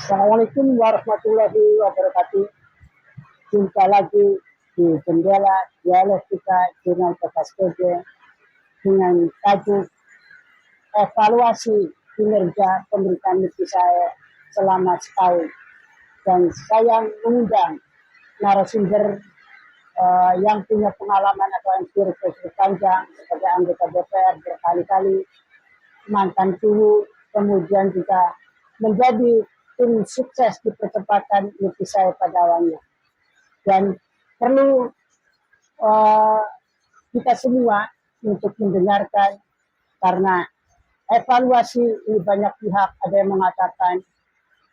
Assalamualaikum warahmatullahi wabarakatuh. Jumpa lagi di jendela dialog kita dengan Bapak Sekoje dengan tajuk evaluasi kinerja pemerintahan negeri saya selama setahun. Dan saya mengundang narasumber yang punya pengalaman atau experience panjang sebagai anggota DPR berkali-kali, mantan guru, kemudian juga menjadi tim sukses di percepatan negeri saya pada awalnya. Dan perlu kita semua untuk mendengarkan, karena evaluasi ini banyak pihak, ada yang mengatakan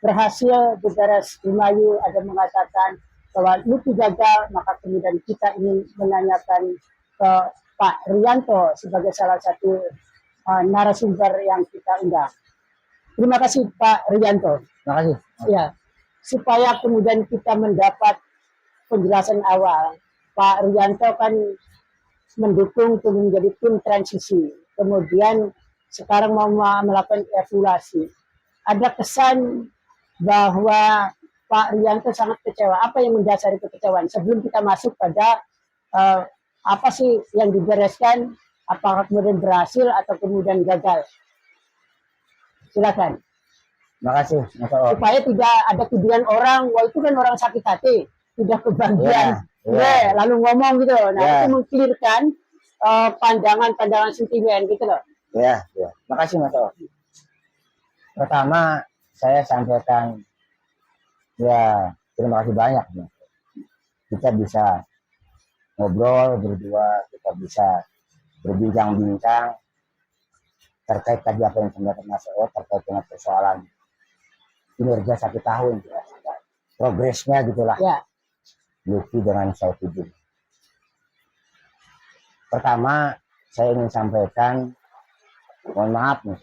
berhasil beberes Himayu, ada yang mengatakan bahwa itu gagal, maka kemudian kita ingin menanyakan ke Pak Rianto sebagai salah satu narasumber yang kita undang. Terima kasih Pak Rianto. Terima kasih. Ya, supaya kemudian kita mendapat penjelasan awal. Pak Rianto kan mendukung menjadi tim transisi, kemudian sekarang mau melakukan evaluasi. Ada kesan bahwa Pak Rianto sangat kecewa. Apa yang mendasari kekecewaan? Sebelum kita masuk pada apa sih yang dibereskan, apakah kemudian berhasil atau kemudian gagal? Silakan. Terima kasih. Supaya tidak ada tuduhan orang, wah itu kan orang sakit hati, tidak kebagian, lalu ngomong gitu. Nah, itu mengklirkan pandangan-pandangan sentimen gitu loh. Ya. Terima kasih Mas O. Pertama, saya sampaikan terima kasih banyak. Kita bisa ngobrol berdua, kita bisa berbincang-bincang terkait tadi apa yang disampaikan Mas O terkait dengan persoalan kinerja 1 tahun, progresnya gitulah. Luki dengan Saifuddin. Pertama, saya ingin sampaikan, mohon maaf nih,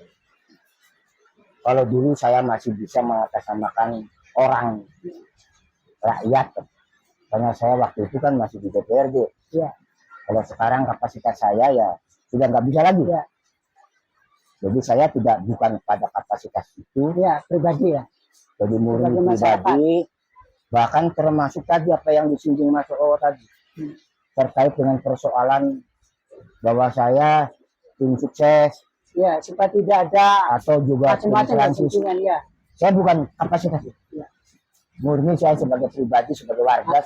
kalau dulu saya masih bisa mengatasnamakan orang, rakyat, karena saya waktu itu kan masih di DPRD. Kalau sekarang kapasitas saya ya sudah nggak bisa lagi. Jadi saya bukan pada kapasitas itu, pribadi ya. Jadi murni pribadi, bahkan termasuk tadi apa yang disinggung Mas O tadi, terkait dengan persoalan bahwa saya tim sukses, supaya tidak ada atau juga macam-macam singgungan, saya bukan kapasitas itu. Murni saya sebagai pribadi, sebagai warga,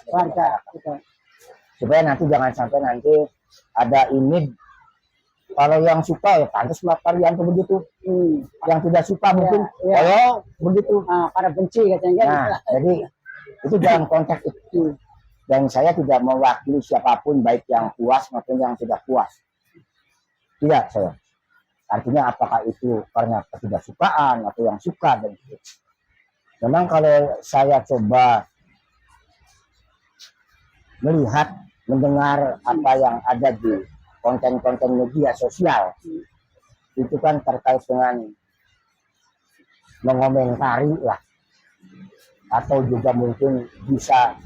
supaya nanti jangan sampai nanti ada image kalau yang suka ya pantas Pak Rianto begitu, yang tidak suka mungkin kalau begitu karena benci katanya. Jadi itu dalam konteks itu, dan saya tidak mewakili siapapun baik yang puas maupun yang tidak puas, tidak saya. Artinya apakah itu karena ketidaksukaan atau yang suka, dan itu memang kalau saya coba melihat, mendengar apa yang ada di konten-konten media sosial, itu kan terkait dengan mengomentari lah, atau juga mungkin bisa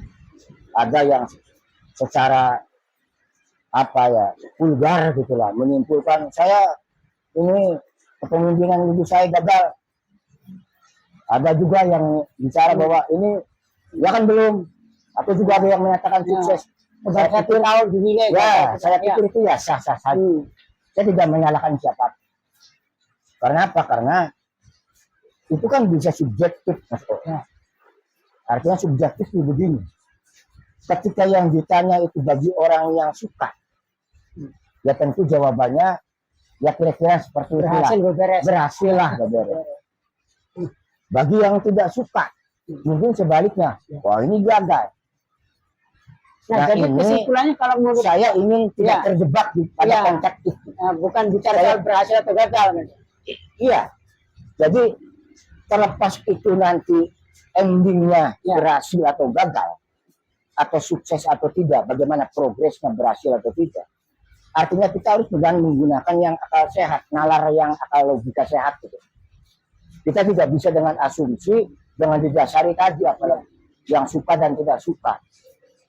ada yang secara vulgar gitulah, menyimpulkan saya ini kepemimpinan ibu saya gagal. Ada juga yang bicara bahwa ini ya kan belum, atau juga ada yang menyatakan sukses. Saya pikir saya pikir itu ya sah-sah saja. Saya tidak menyalahkan siapa. Karena apa? Karena itu kan bisa subjektif, Mas O. Artinya subjektif itu begini. Ketika yang ditanya itu bagi orang yang suka, ya tentu jawabannya ya kira-kira seperti berhasil lah. Bagi yang tidak suka, mungkin sebaliknya, wah ini gagal. Nah, jadi kesimpulannya kalau menurut saya ingin tidak terjebak pada konteks itu. Bukan bicara soal berhasil atau gagal. Iya. Jadi terlepas itu nanti endingnya berhasil atau gagal, atau sukses atau tidak, bagaimana progresnya berhasil atau tidak. Artinya kita harus menggunakan yang akal sehat, nalar yang akal logika sehat gitu. Kita tidak bisa dengan asumsi, dengan didasari tadi apalagi yang suka dan tidak suka.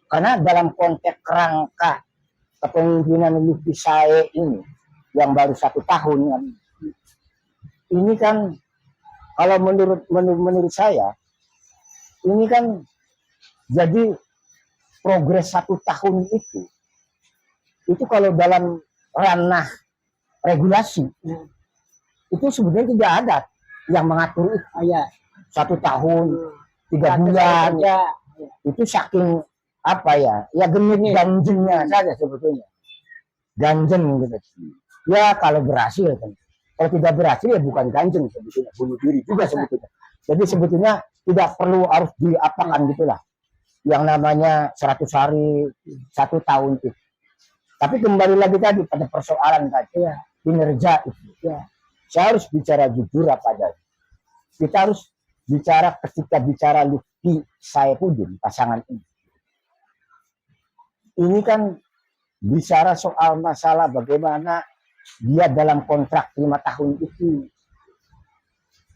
Karena dalam konteks kerangka kepemimpinan negeri saya ini yang baru 1 tahun ini kan, kalau menurut saya ini kan jadi progres 1 tahun itu kalau dalam ranah regulasi itu sebenarnya tidak ada yang mengatur itu. Oh, ya. 1 tahun, 3 Satu bulan, saja. itu saking apa ya genit ganjennya saja sebetulnya, ganjen gitu. Ya kalau berhasil kan, kalau tidak berhasil ya bukan ganjen sebetulnya, bunuh diri juga sebetulnya. Jadi sebetulnya tidak perlu harus diapakan gitulah, yang namanya 100 hari, 1 tahun itu. Tapi kembali lagi tadi pada persoalan tadi, kinerja itu. Saya harus bicara jujur apa adanya. Kita harus bicara ketika bicara Lutfi Saifuddin, pasangan ini. Ini kan bicara soal masalah bagaimana dia dalam kontrak 5 tahun itu.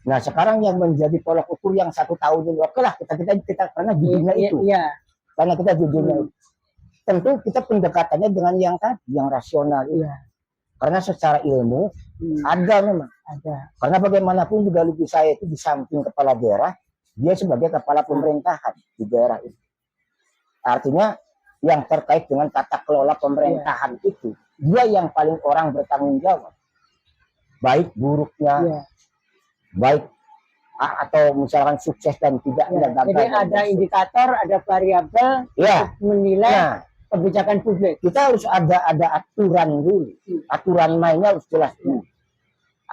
Nah sekarang yang menjadi tolak ukur yang 1 tahun ini, oke lah kita karena judulnya itu. Karena kita judulnya itu. Tentu kita pendekatannya dengan yang tadi, yang rasional. Karena secara ilmu ada memang. Karena bagaimanapun juga Lutfi saya itu di samping kepala daerah, dia sebagai kepala pemerintahan di daerah itu. Artinya yang terkait dengan tata kelola pemerintahan itu, dia yang paling orang bertanggung jawab. Baik buruknya, baik atau misalkan sukses dan tidaknya. Jadi ada indikator, ada variabel untuk menilai kebijakan publik. Kita harus ada aturan dulu. Aturan mainnya harus jelas dulu.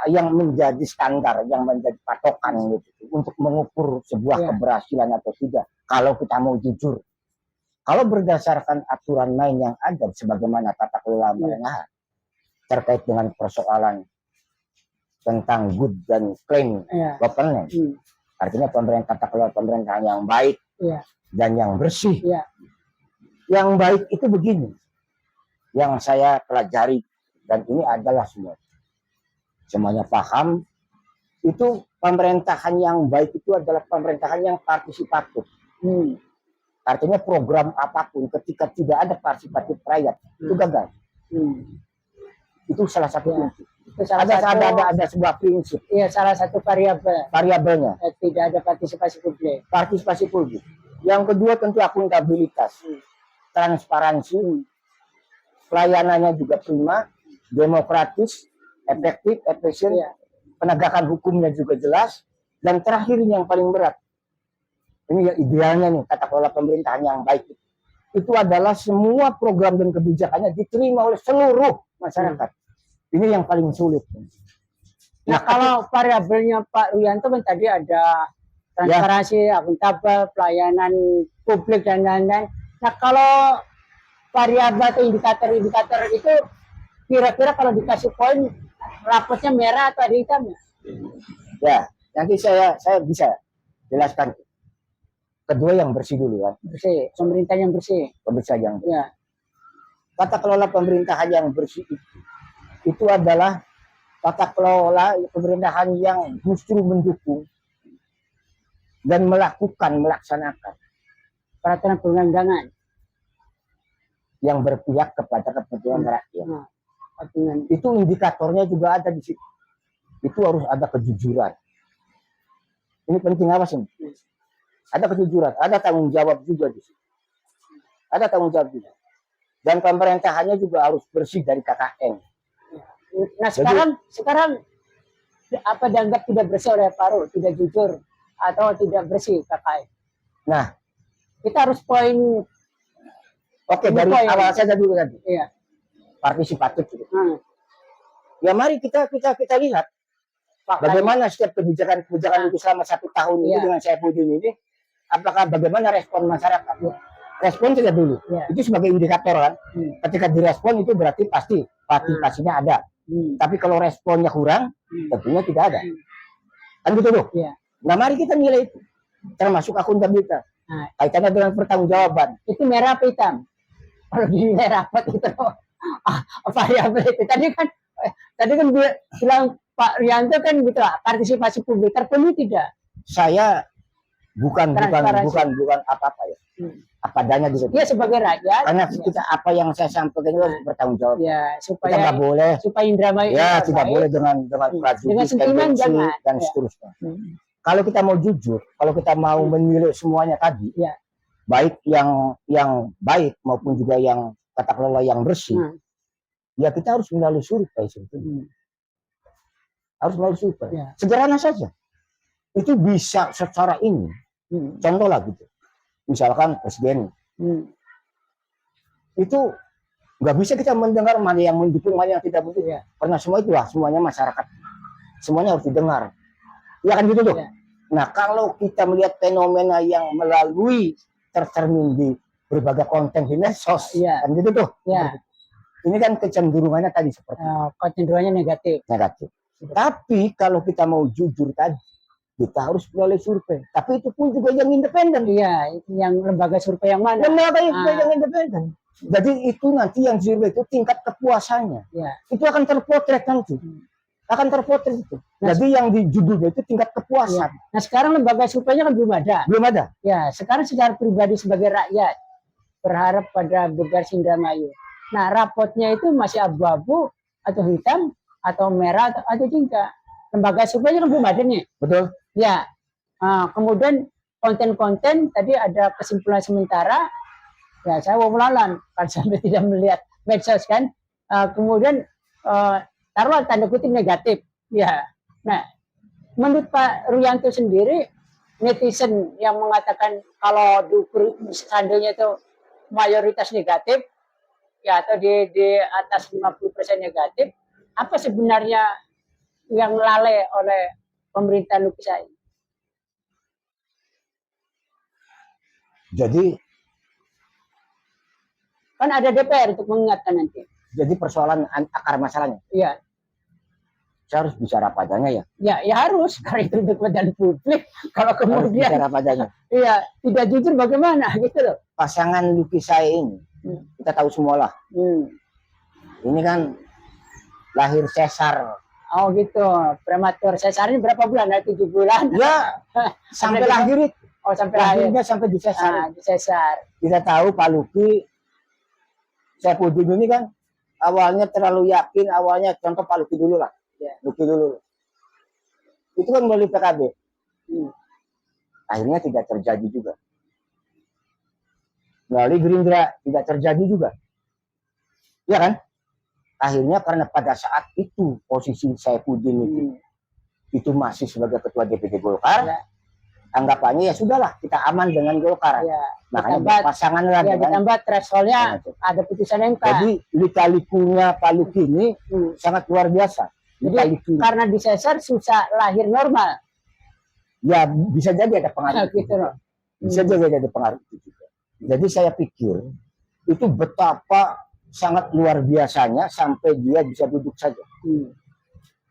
Yang menjadi standar, yang menjadi patokan gitu, untuk mengukur sebuah keberhasilan atau tidak. Kalau kita mau jujur, kalau berdasarkan aturan main yang ada, sebagaimana tata kelola pemerintahan terkait dengan persoalan tentang good dan clean governance, artinya tata kelola pemerintahan yang baik dan yang bersih. Yang baik itu begini, yang saya pelajari dan ini adalah semuanya paham, itu pemerintahan yang baik itu adalah pemerintahan yang partisipatif. Artinya program apapun ketika tidak ada partisipatif rakyat itu gagal. Itu salah satu kunci. Ada sebuah prinsip. Iya, salah satu variabelnya. Tidak ada partisipasi publik. Partisipasi publik. Yang kedua tentu akuntabilitas, transparansi, pelayanannya juga prima, demokratis, efektif, efisien, penegakan hukumnya juga jelas, dan terakhir yang paling berat, ini yang idealnya nih, tata kelola pemerintahan yang baik itu adalah semua program dan kebijakannya diterima oleh seluruh masyarakat. Ini yang paling sulit. Nah kalau variabelnya Pak Ruyanto kan tadi ada transparansi, akuntabel, pelayanan publik dan lain-lain. Nah kalau variabel atau indikator-indikator itu kira-kira kalau dikasih poin rapotnya merah atau ada hitamnya? Ya, nanti saya bisa jelaskan. Kedua yang bersih dulu kan. Bersih, pemerintahan yang bersih. Pemerintahan yang bersih. Tata kelola pemerintahan yang bersih itu adalah tata kelola pemerintahan yang justru mendukung dan melaksanakan peraturan perundang-undangan yang berpihak kepada kepentingan rakyat. Itu indikatornya juga ada di situ. Itu harus ada kejujuran. Ini penting apa sih? Ada kejujuran, ada tanggung jawab juga di situ. Ada tanggung jawab juga. Dan pemerintahannya juga harus bersih dari KKN. Nah sekarang apa dianggap tidak bersih oleh Pak Ru, tidak jujur atau tidak bersih KKN? Nah, kita harus poin. Oke, dari awal saja dulu tadi. Partisipatif. Ya mari kita lihat bagaimana setiap kebijakan itu selama 1 tahun ini dengan Saifuddin ini, apakah bagaimana respon masyarakat? Respon saja dulu. Itu sebagai indikator kan. Ketika direspon itu berarti pasti partisipasinya ada. Tapi kalau responnya kurang, tentunya tidak ada. Kan gitu loh. Nah mari kita nilai itu. Termasuk akuntabilitas. Kaitannya dengan pertanggungjawaban. Itu merah apa hitam? Kalau dinilai rapat itu variabel itu. Tadi kan bilang Pak Ruyanto kan gitu lah, partisipasi publik terpenuhi tidak? Saya bukan apa-apa ya. Apa adanya gitu. Dia sebagai rakyat. Karena kita apa yang saya sampaikan itu harus bertanggung jawab. Ya, supaya kita nggak boleh. Supaya indramayu. Ya, tidak boleh dengan prajurit dan seterusnya. kalau kita mau jujur, kalau kita mau menilai semuanya tadi, Ya. baik yang baik maupun juga yang tata kelola yang bersih, ya kita harus melalui survei sebetulnya. Harus melalui survei. Ya. Sederhana saja. Itu bisa secara ini. Contoh lah gitu. Misalkan presiden. Itu nggak bisa kita mendengar mana yang mendukung, mana yang tidak mendukung. Ya. Karena semua itulah, semuanya masyarakat. Semuanya harus didengar. Ya kan gitu tuh. Ya. Nah, kalau kita melihat fenomena yang melalui tercermin di berbagai konten di medsos, ya. kan gitu tuh. Ya. Ini kan kecenderungannya tadi seperti kecenderungannya negatif. Tapi kalau kita mau jujur tadi, kita harus melalui survei. Tapi itu pun juga yang independen. Iya, yang lembaga survei yang mana? Lembaga yang independen. Jadi itu nanti yang survei itu tingkat kepuasannya. Ya. Itu akan terpotret nanti. Akan terpotret itu. Jadi yang di judulnya itu tingkat kepuasan. Ya. Nah sekarang lembaga surveinya kan belum ada. Belum ada. Ya, sekarang secara pribadi sebagai rakyat berharap pada Burgarsi Indramayu. Nah, rapotnya itu masih abu-abu atau hitam atau merah atau tidak. Lembaga surveinya kan belum ada nih. Betul. Ya. Kemudian konten-konten tadi ada kesimpulan sementara. Ya, saya wawalan kan sampai tidak melihat medsos kan. Kemudian taruhlah tanda kutip negatif. Ya. Nah, menurut Pak Ruyanto sendiri, netizen yang mengatakan kalau diukur seandainya itu mayoritas negatif, ya atau di atas 50% negatif, apa sebenarnya yang lalai oleh pemerintah Lukisai? Jadi kan ada DPR untuk mengingatkan nanti. Jadi persoalan akar masalahnya. Iya. Saya harus bicara apa adanya ya? Ya harus, karena itu untuk kepentingan publik. Kalau kemudian harus bicara apa adanya. Iya, tidak jujur bagaimana gitu loh. Pasangan Lukisai ini, kita tahu semua lah. Ini kan lahir sesar. Oh gitu, prematur. Sesarnya berapa bulan? 7 bulan? Ya, sampai lahir. Oh sampai lahirnya sampai di sesar. Di sesar. Kita tahu Pak Luki, Saifuddin ini kan awalnya terlalu yakin, awalnya contoh Pak Luki dulu lah. Ya. Luki dulu. Itu kan melalui PKB. Akhirnya tidak terjadi juga. Melalui Gerindra tidak terjadi juga. Ya kan? Akhirnya karena pada saat itu posisi Saifuddin itu masih sebagai ketua DPD Golkar, anggapannya ya sudahlah kita aman dengan Golkar. Ya, makanya pasangan lah ya, ditambah thresholdnya ada putusan MK. Jadi lika-likunya Pak Luki ini sangat luar biasa. Jadi karena disesar susah lahir normal. Ya bisa jadi ada pengaruh. Gitu loh. Bisa jadi ada pengaruh itu juga. Jadi saya pikir itu betapa sangat luar biasanya sampai dia bisa duduk saja.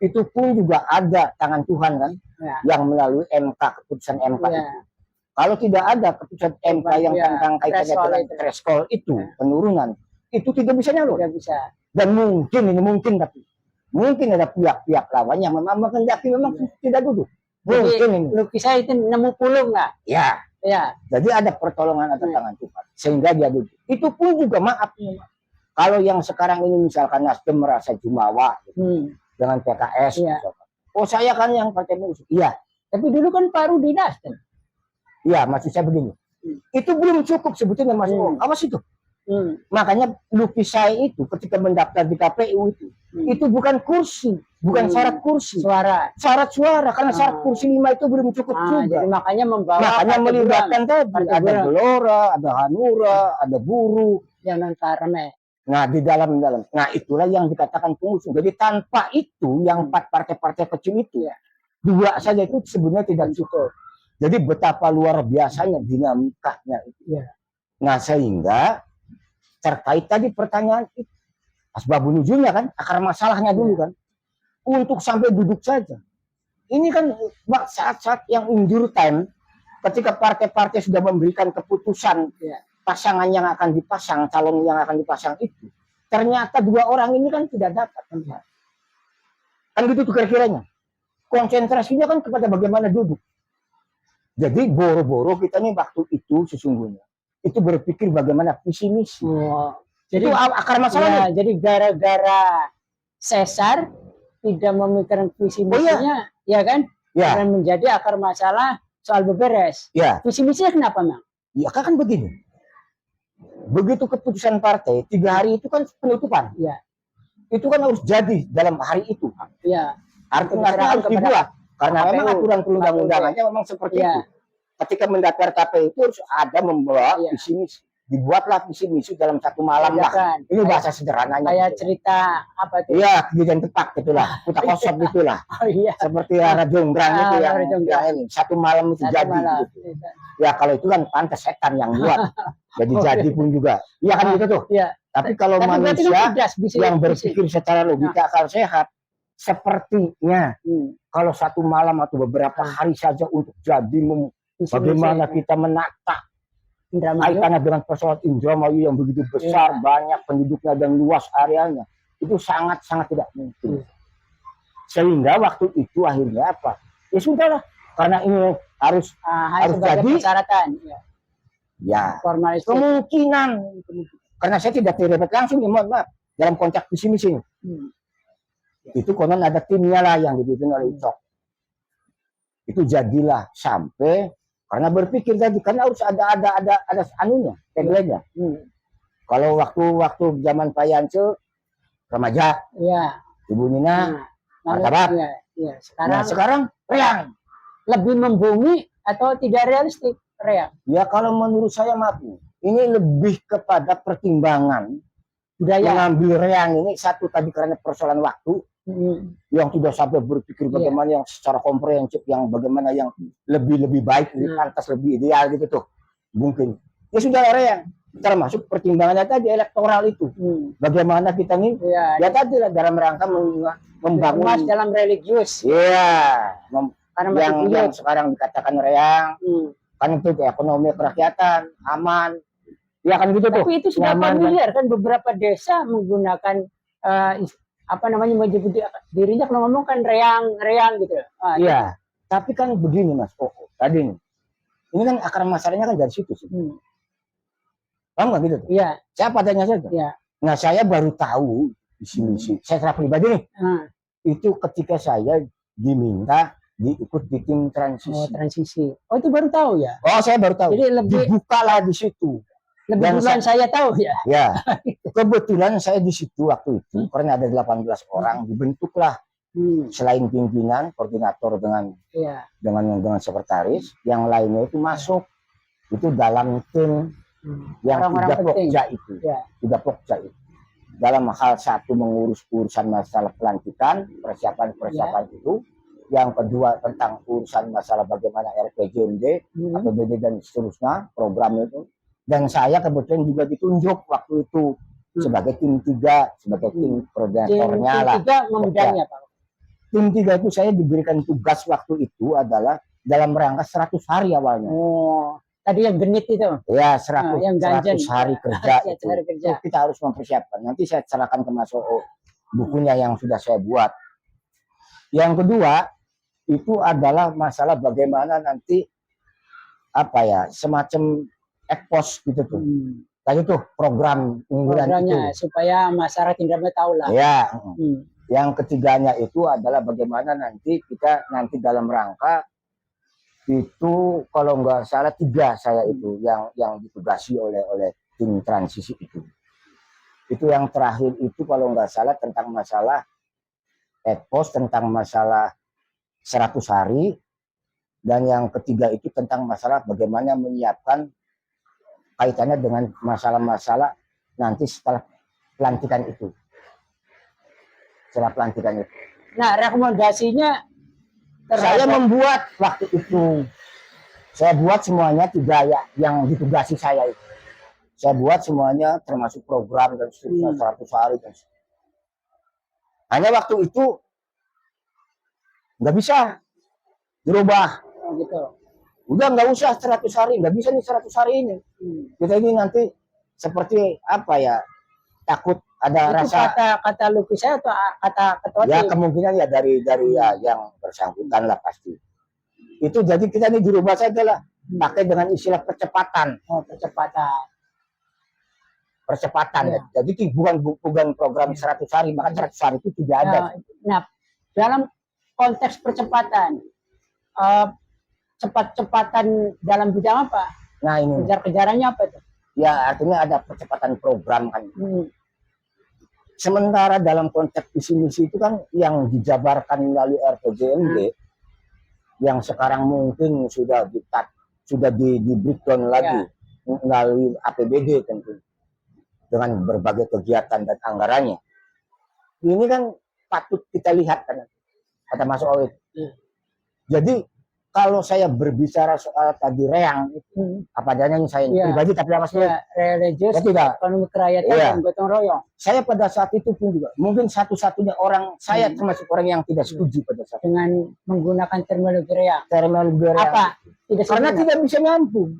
Itu pun juga ada tangan Tuhan kan, yang melalui MK, keputusan MK itu. Kalau tidak ada keputusan MK yang tentang kaitannya dengan threshold itu, penurunan, itu tidak bisa nyalur. Tidak bisa. Dan mungkin ada pihak-pihak lawan yang memang mengendaki memang tidak duduk. Mungkin ini. Lukisai itu nemu pulung nggak? Ya. Jadi ada pertolongan atas tangan Tuhan sehingga dia duduk. Itu pun juga maaf. Kalau yang sekarang ini misalkan Nasdem merasa jumawa dengan PKS, oh saya kan yang partai musuh. Iya. Tapi dulu kan Pak Rudi Nasdem. Iya, maksud saya begini. Itu belum cukup sebetulnya Mas. Awas itu. Makanya Lukisai itu ketika mendaftar di KPU itu bukan kursi, bukan syarat kursi, syarat suara, karena syarat kursi 5 itu belum cukup juga. Jadi makanya melibatkan tadi ada Gelora, ada Hanura, ada Buruh, yang non Karme. Nah di dalam, nah itulah yang dikatakan pengusung. Jadi tanpa itu yang 4 partai-partai kecil itu 2 saja itu sebenarnya tidak cukup. Jadi betapa luar biasanya dinamikanya itu. Nah sehingga terkait tadi pertanyaan itu, asbabun nuzulnya kan, akar masalahnya dulu kan, untuk sampai duduk saja. Ini kan saat-saat yang injure time, ketika partai-partai sudah memberikan keputusan pasangan yang akan dipasang, calon yang akan dipasang itu, ternyata 2 orang ini kan tidak dapat. Kan gitu tuh kira-kiranya. Konsentrasinya kan kepada bagaimana duduk. Jadi boro-boro kita nih waktu itu sesungguhnya itu berpikir bagaimana visi misi. Jadi itu akar masalahnya. Jadi gara-gara sesar tidak memikirkan visi misinya, ya kan? Ya, dan menjadi akar masalah soal beberes. ya, Visi misinya kenapa, Mang? ya kan begini. Begitu keputusan partai 3 hari itu kan penutupan. Ya, Itu kan harus jadi dalam hari itu. ya. Artinya Diserahkan harus kepada dibuat. Karena KPU. memang aturan perundang-undangannya memang seperti Ya. itu. Ketika mendaftar KPU itu harus ada membawa Iya. visi misi. Dibuatlah visi misi dalam 1 malam lah. Adakan. Ini bahasa sederhananya. Kayak gitu. cerita apa tuh? Iya, kejadian tepak itulah. Kuta kosong itulah. Oh iya. Seperti arah Jonggrang itu yang, Arah Jonggrang. yang ini. 1 malam itu Satu jadi. malam. Gitu. Ya kalau itu kan pantas setan yang buat. Jadi Oh, jadi pun juga. Iya kan gitu tuh. Iya. Tapi kalau Tapi berarti kan manusia cerdas, bisa- yang bisa. berpikir secara logika akal sehat, sepertinya kalau 1 malam atau beberapa hari saja untuk jadi Visi bagaimana misi. kita menata Indramayu. kaitannya dengan persoalan Indramayu yang begitu besar, Iya. banyak penduduknya dan luas areanya, itu sangat-sangat tidak mungkin. Sehingga waktu itu akhirnya apa? Ya sudahlah, karena ini harus Harus sebagai jadi. persyaratan. Ya. ya Formalistik. kemungkinan, karena saya tidak terlibat langsung, ya mohon maaf, dalam konteks visi misi. Itu konon ada timnya lah yang dipimpin oleh Icok. Itu jadilah sampai karena berpikir tadi karena harus ada anunya, tagline-nya. Kalau waktu zaman Pak Yance remaja, Iya. Ibu Nina martabat. Iya, iya. Nah, sekarang reang. Lebih membumi atau tidak realistik reang? Ya kalau menurut saya maaf, ini lebih kepada pertimbangan Budaya. mengambil reang ini satu tadi karena persoalan waktu. Yang tidak sampai berpikir bagaimana yang secara komprehensif, yang bagaimana yang lebih baik, lebih pantas, lebih ideal gitu tuh mungkin ya sudah reang, termasuk pertimbangannya tadi elektoral itu bagaimana kita nih ya tadi lah dalam rangka membangun dalam religius yang sekarang dikatakan reang kan itu ekonomi kerakyatan aman ya kan gitu tuh. Tapi itu sudah familiar kan beberapa desa menggunakan menyebut dirinya kalau ngomong kan reang gitu. Iya. Tapi kan begini Mas tadi nih. Ini kan akar masalahnya kan dari situ sih. Paham nggak gitu? Iya. Saya padanya saja. Iya. Nah saya baru tahu visi-misi. Saya secara pribadi nih. Itu ketika saya diminta diikut di tim transisi. Oh transisi. Oh itu baru tahu ya? Oh saya baru tahu. Jadi lebih dibukalah di situ. Lebih duluan saya tahu ya. Ya. Kebetulan saya di situ waktu itu karena ada 18 orang dibentuklah selain pimpinan, koordinator dengan sekretaris, yang lainnya itu masuk itu dalam tim yang tiga pokja itu. Tiga pokja itu. Dalam hal satu mengurus urusan masalah pelantikan, persiapan itu. Yang kedua tentang urusan masalah bagaimana RPJMD, APBD dan seterusnya, program itu. Dan saya kebetulan juga ditunjuk waktu itu sebagai tim 3, sebagai tim koordinatornya lah. Tim 3 memudahnya Pak. Tim 3 itu saya diberikan tugas waktu itu adalah dalam rangka 100 hari awalnya. Oh, tadi yang genit itu. Ya, 100 hari kerja itu. Itu kita harus mempersiapkan. Nanti saya serahkan ke Mas Oo bukunya yang sudah saya buat. Yang kedua, itu adalah masalah bagaimana nanti semacam ekpos gitu tuh. Tadi tuh program unggulan programnya itu. Supaya masyarakat Indramayu tahu lah. Ya. Yang ketiganya itu adalah bagaimana nanti kita dalam rangka itu kalau nggak salah 3 saya itu yang ditugasi oleh tim transisi itu. Itu yang terakhir itu kalau nggak salah tentang masalah ekpos, tentang masalah 100 hari, dan yang ketiga itu tentang masalah bagaimana menyiapkan kaitannya dengan masalah-masalah nanti setelah pelantikan itu. Setelah pelantikan itu. Nah, rekomendasinya saya membuat waktu itu. Saya buat semuanya 3 yang ditugasi saya itu. Saya buat semuanya termasuk program dan seterusnya 100 hari. Hanya waktu itu nggak bisa dirubah. Gitu. Udah nggak usah 100 hari, nggak bisa nih 100 hari ini. Kita ini nanti seperti takut ada itu rasa kata lukis saya atau kata ketua ya kemungkinan ya dari yang bersangkutan lah pasti. Itu jadi kita ini dirubah saja lah, pakai dengan istilah percepatan. Oh, percepatan ya. Jadi bukan program 100 hari, maka 100 hari itu tidak ada. Nah, dalam konteks percepatan cepat-cepatan dalam bidang apa? Nah ini, Kejar-kejarannya apa itu? ya artinya ada percepatan program kan. Hmm. Sementara dalam konteks visi misi itu kan yang dijabarkan melalui RPJMD, yang sekarang mungkin sudah di breakdown lagi melalui APBD tentu, dengan berbagai kegiatan dan anggarannya. Ini kan patut kita lihat kan, kata Mas Oid. Jadi kalau saya berbicara soal tadi reang, apa adanya saya pribadi, tapi Mas Oid, religius, tidak, ekonomi kerakyatan, dan gotong royong. Saya pada saat itu pun juga mungkin satu-satunya orang, saya termasuk orang yang tidak setuju pada saat dengan menggunakan terminologi reang. Terminologi reang. Apa? Karena tidak bisa nyambung.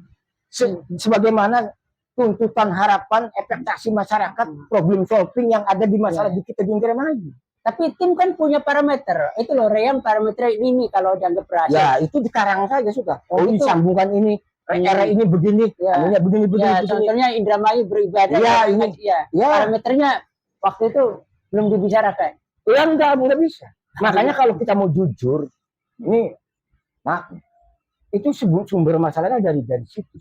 Sebagaimana tuntutan, harapan, ekspektasi masyarakat, problem solving yang ada di masalah di kita di negara maju. Tapi tim kan punya parameter. Itu loh, reang parameter ini kalau dianggap berhasil. Ya, itu dikarang saja sudah. Oh, ini sambungan ini. Era ini begini. Anunya begini. Contohnya Indramayu beribadah. Ya, ini. Parameternya waktu itu belum dibicarakan. Ya, enggak bisa. Makanya kalau kita mau jujur, ini, itu sumber masalahnya dari situ.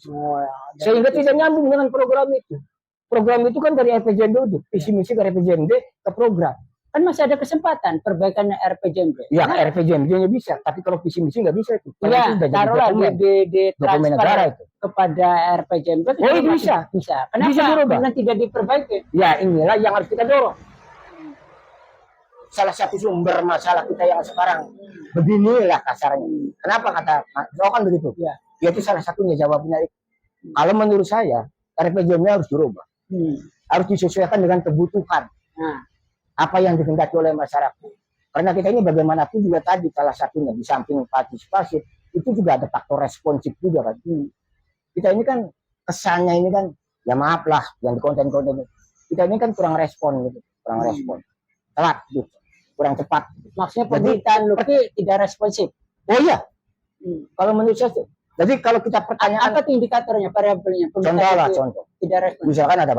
Sehingga tidak nyambung dengan program itu. Program itu kan dari RPJMD itu. Visi misi dari RPJMD ke program. Kan masih ada kesempatan perbaikan RPJMD. Ya, RPJMD-nya bisa, tapi kalau visi misi nggak bisa itu. Iya, taruhlah di dokumen negara itu kepada RPJMD. Oh, itu bisa. Kenapa? Bisa dirubah. Karena tidak diperbaiki. Ya, inilah yang harus kita dorong. Salah satu sumber masalah kita yang sekarang beginilah kasarnya. Kenapa kata Mas kan begitu? Ya. Itu salah satunya jawabnya. Kalau menurut saya, RPJMD harus dirubah. Harus disesuaikan dengan kebutuhan. Apa yang dikehendaki oleh masyarakat. Karena kita ini bagaimanapun juga tadi salah satunya di samping partisipasi itu juga ada faktor responsif juga kan. Kita ini kan kesannya ini kan ya maaf lah yang di konten-konten kita ini kan kurang respon gitu, kurang respon. Telat gitu. Kurang cepat. Maksudnya pemberitaan Luki tidak responsif. Oh iya. Kalau menurut saya jadi kalau kita pertanyaan apa tuh indikatornya, variabelnya? Contoh. Tidak responsif. Misalkan ada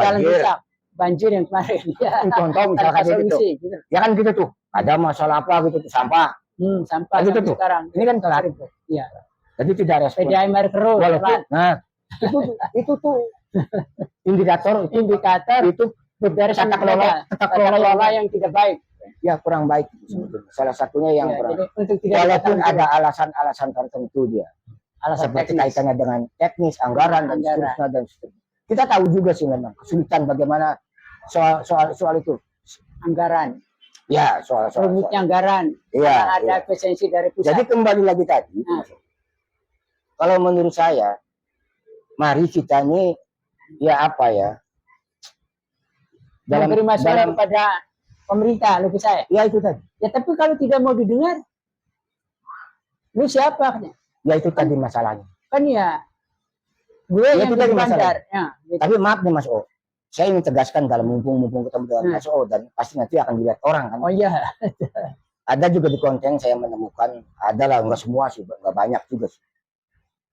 banjir yang kemarin. Contoh misalkan gitu. Ya kan gitu tuh. Ada masalah apa gitu tuh, sampah. Sampah gitu tuh. Sekarang. Ini kan telat. Iya. Jadi tidak respon. PDAM air keruh. Nah, itu tuh indikator itu beberes tata kelola yang tidak baik. Ya kurang baik sebetulnya. Salah satunya yang kurang. Walaupun ada alasan tertentu dia. Alasan seperti kaitannya dengan teknis, anggaran dan seterusnya. Kita tahu juga sih memang kesulitan bagaimana soal itu anggaran. Ya, soal rumitnya anggaran. Iya. Ada efisiensi dari pusat. Jadi kembali lagi tadi. Kalau menurut saya, mari kita ini ya apa ya? Memberi masukan kepada pemerintah, lebih saya. Ya itu tadi. Ya tapi kalau tidak mau didengar, lu siapa? Ya itu tadi masalahnya. Kan ya, gue ya, yang jadi bandar. Ya, gitu. Tapi maaf nih Mas O, saya ingin tegaskan dalam mumpung ketemu dengan Mas O dan pasti nanti akan dilihat orang kan. Oh iya. Ada juga di konten saya menemukan, adalah nggak semua sih, nggak banyak juga sih.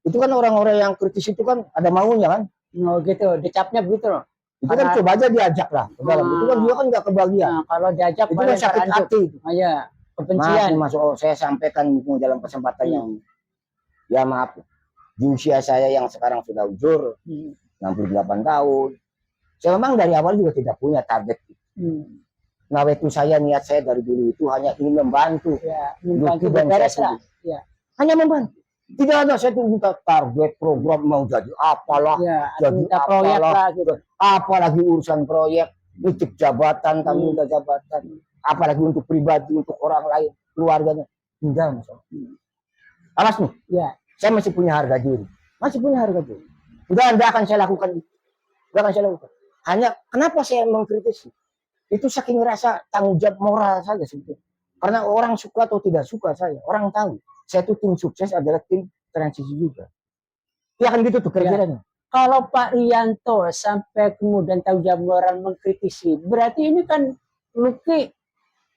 Itu kan orang-orang yang kritis itu kan ada maunya kan. Oh gitu, dicapnya begitu loh. Itu kan coba aja diajak lah ke dalam. Itu kan dia kan nggak kebagian. Nah, kalau diajak itu kan sakit hati. Oh iya, kebencian. Mas O, saya sampaikan dalam kesempatan yang ya maaf. Di usia saya yang sekarang sudah ujur 68 tahun. Saya memang dari awal juga tidak punya target. Nah itu niat saya dari dulu itu hanya ingin membantu. Ya, membantu beres lah. Ya. Hanya membantu. Tidak ada saya tuh minta target program mau jadi apalah. Ya, jadi proyek lah gitu. Apalagi urusan proyek, nitip jabatan, kami minta jabatan. Apalagi untuk pribadi, untuk orang lain, keluarganya. Tidak masalah. Alas nih. Ya. Saya masih punya harga diri. Tidak akan saya lakukan. Hanya kenapa saya mengkritisi? Itu saking rasa tanggung jawab moral saja sebetulnya. Karena orang suka atau tidak suka saya, orang tahu. Saya itu tim sukses adalah tim transisi juga. Ya kan gitu tuh kira-kiranya. Kalau Pak Rianto sampai kemudian tanggung jawab moral mengkritisi, berarti ini kan Luki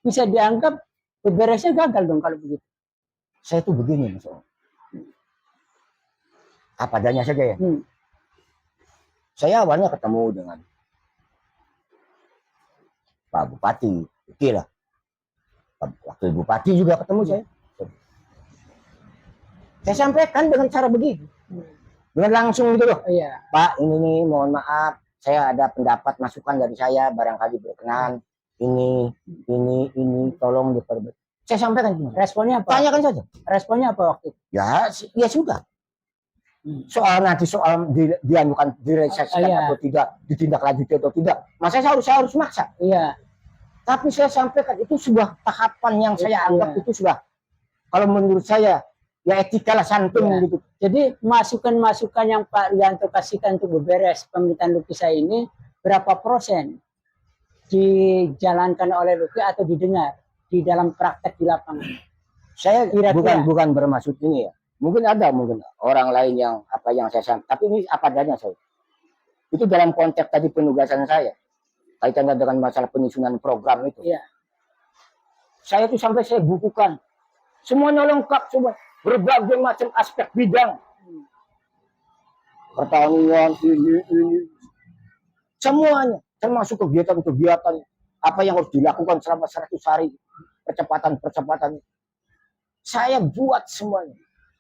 bisa dianggap beberesnya gagal dong kalau begitu. Saya tuh begini Mas. Apa adanya saja ya. Saya awalnya ketemu dengan Pak Bupati, oke lah. Wakil Bupati juga ketemu saya. Saya sampaikan dengan cara begini, dengan langsung gitu loh. Iya. Pak, ini nih, mohon maaf, saya ada pendapat masukan dari saya, barangkali berkenan, ini, tolong diperbaiki. Saya sampaikan gimana? Responnya apa? Tanyakan saja. Responnya apa waktu itu? Ya sudah. Soal nanti dianukan direalisasikan Iya. atau tidak, ditindaklanjuti atau tidak, masa saya harus maksa. Iya. Tapi saya sampaikan itu sebuah tahapan yang saya anggap Iya. itu sudah, kalau menurut saya, ya etika lah, santun Iya. gitu. Jadi masukan-masukan yang Pak Rianto kasihkan untuk beberes pemerintahan Luki saya ini, berapa persen dijalankan oleh Luki atau didengar di dalam praktek di lapangan? Saya Kira-kira. bukan bermaksud ini ya. Mungkin orang lain yang apa yang saya sampaikan, tapi ini apa adanya saya. Itu dalam konteks tadi penugasan saya, kaitannya dengan masalah penyusunan program itu. Iya. Saya tuh sampai saya bukukan, semuanya lengkap, semua berbagai macam aspek bidang, pertanian, ini, semuanya, termasuk kegiatan-kegiatan apa yang harus dilakukan selama 100 hari, percepatan. Saya buat semuanya.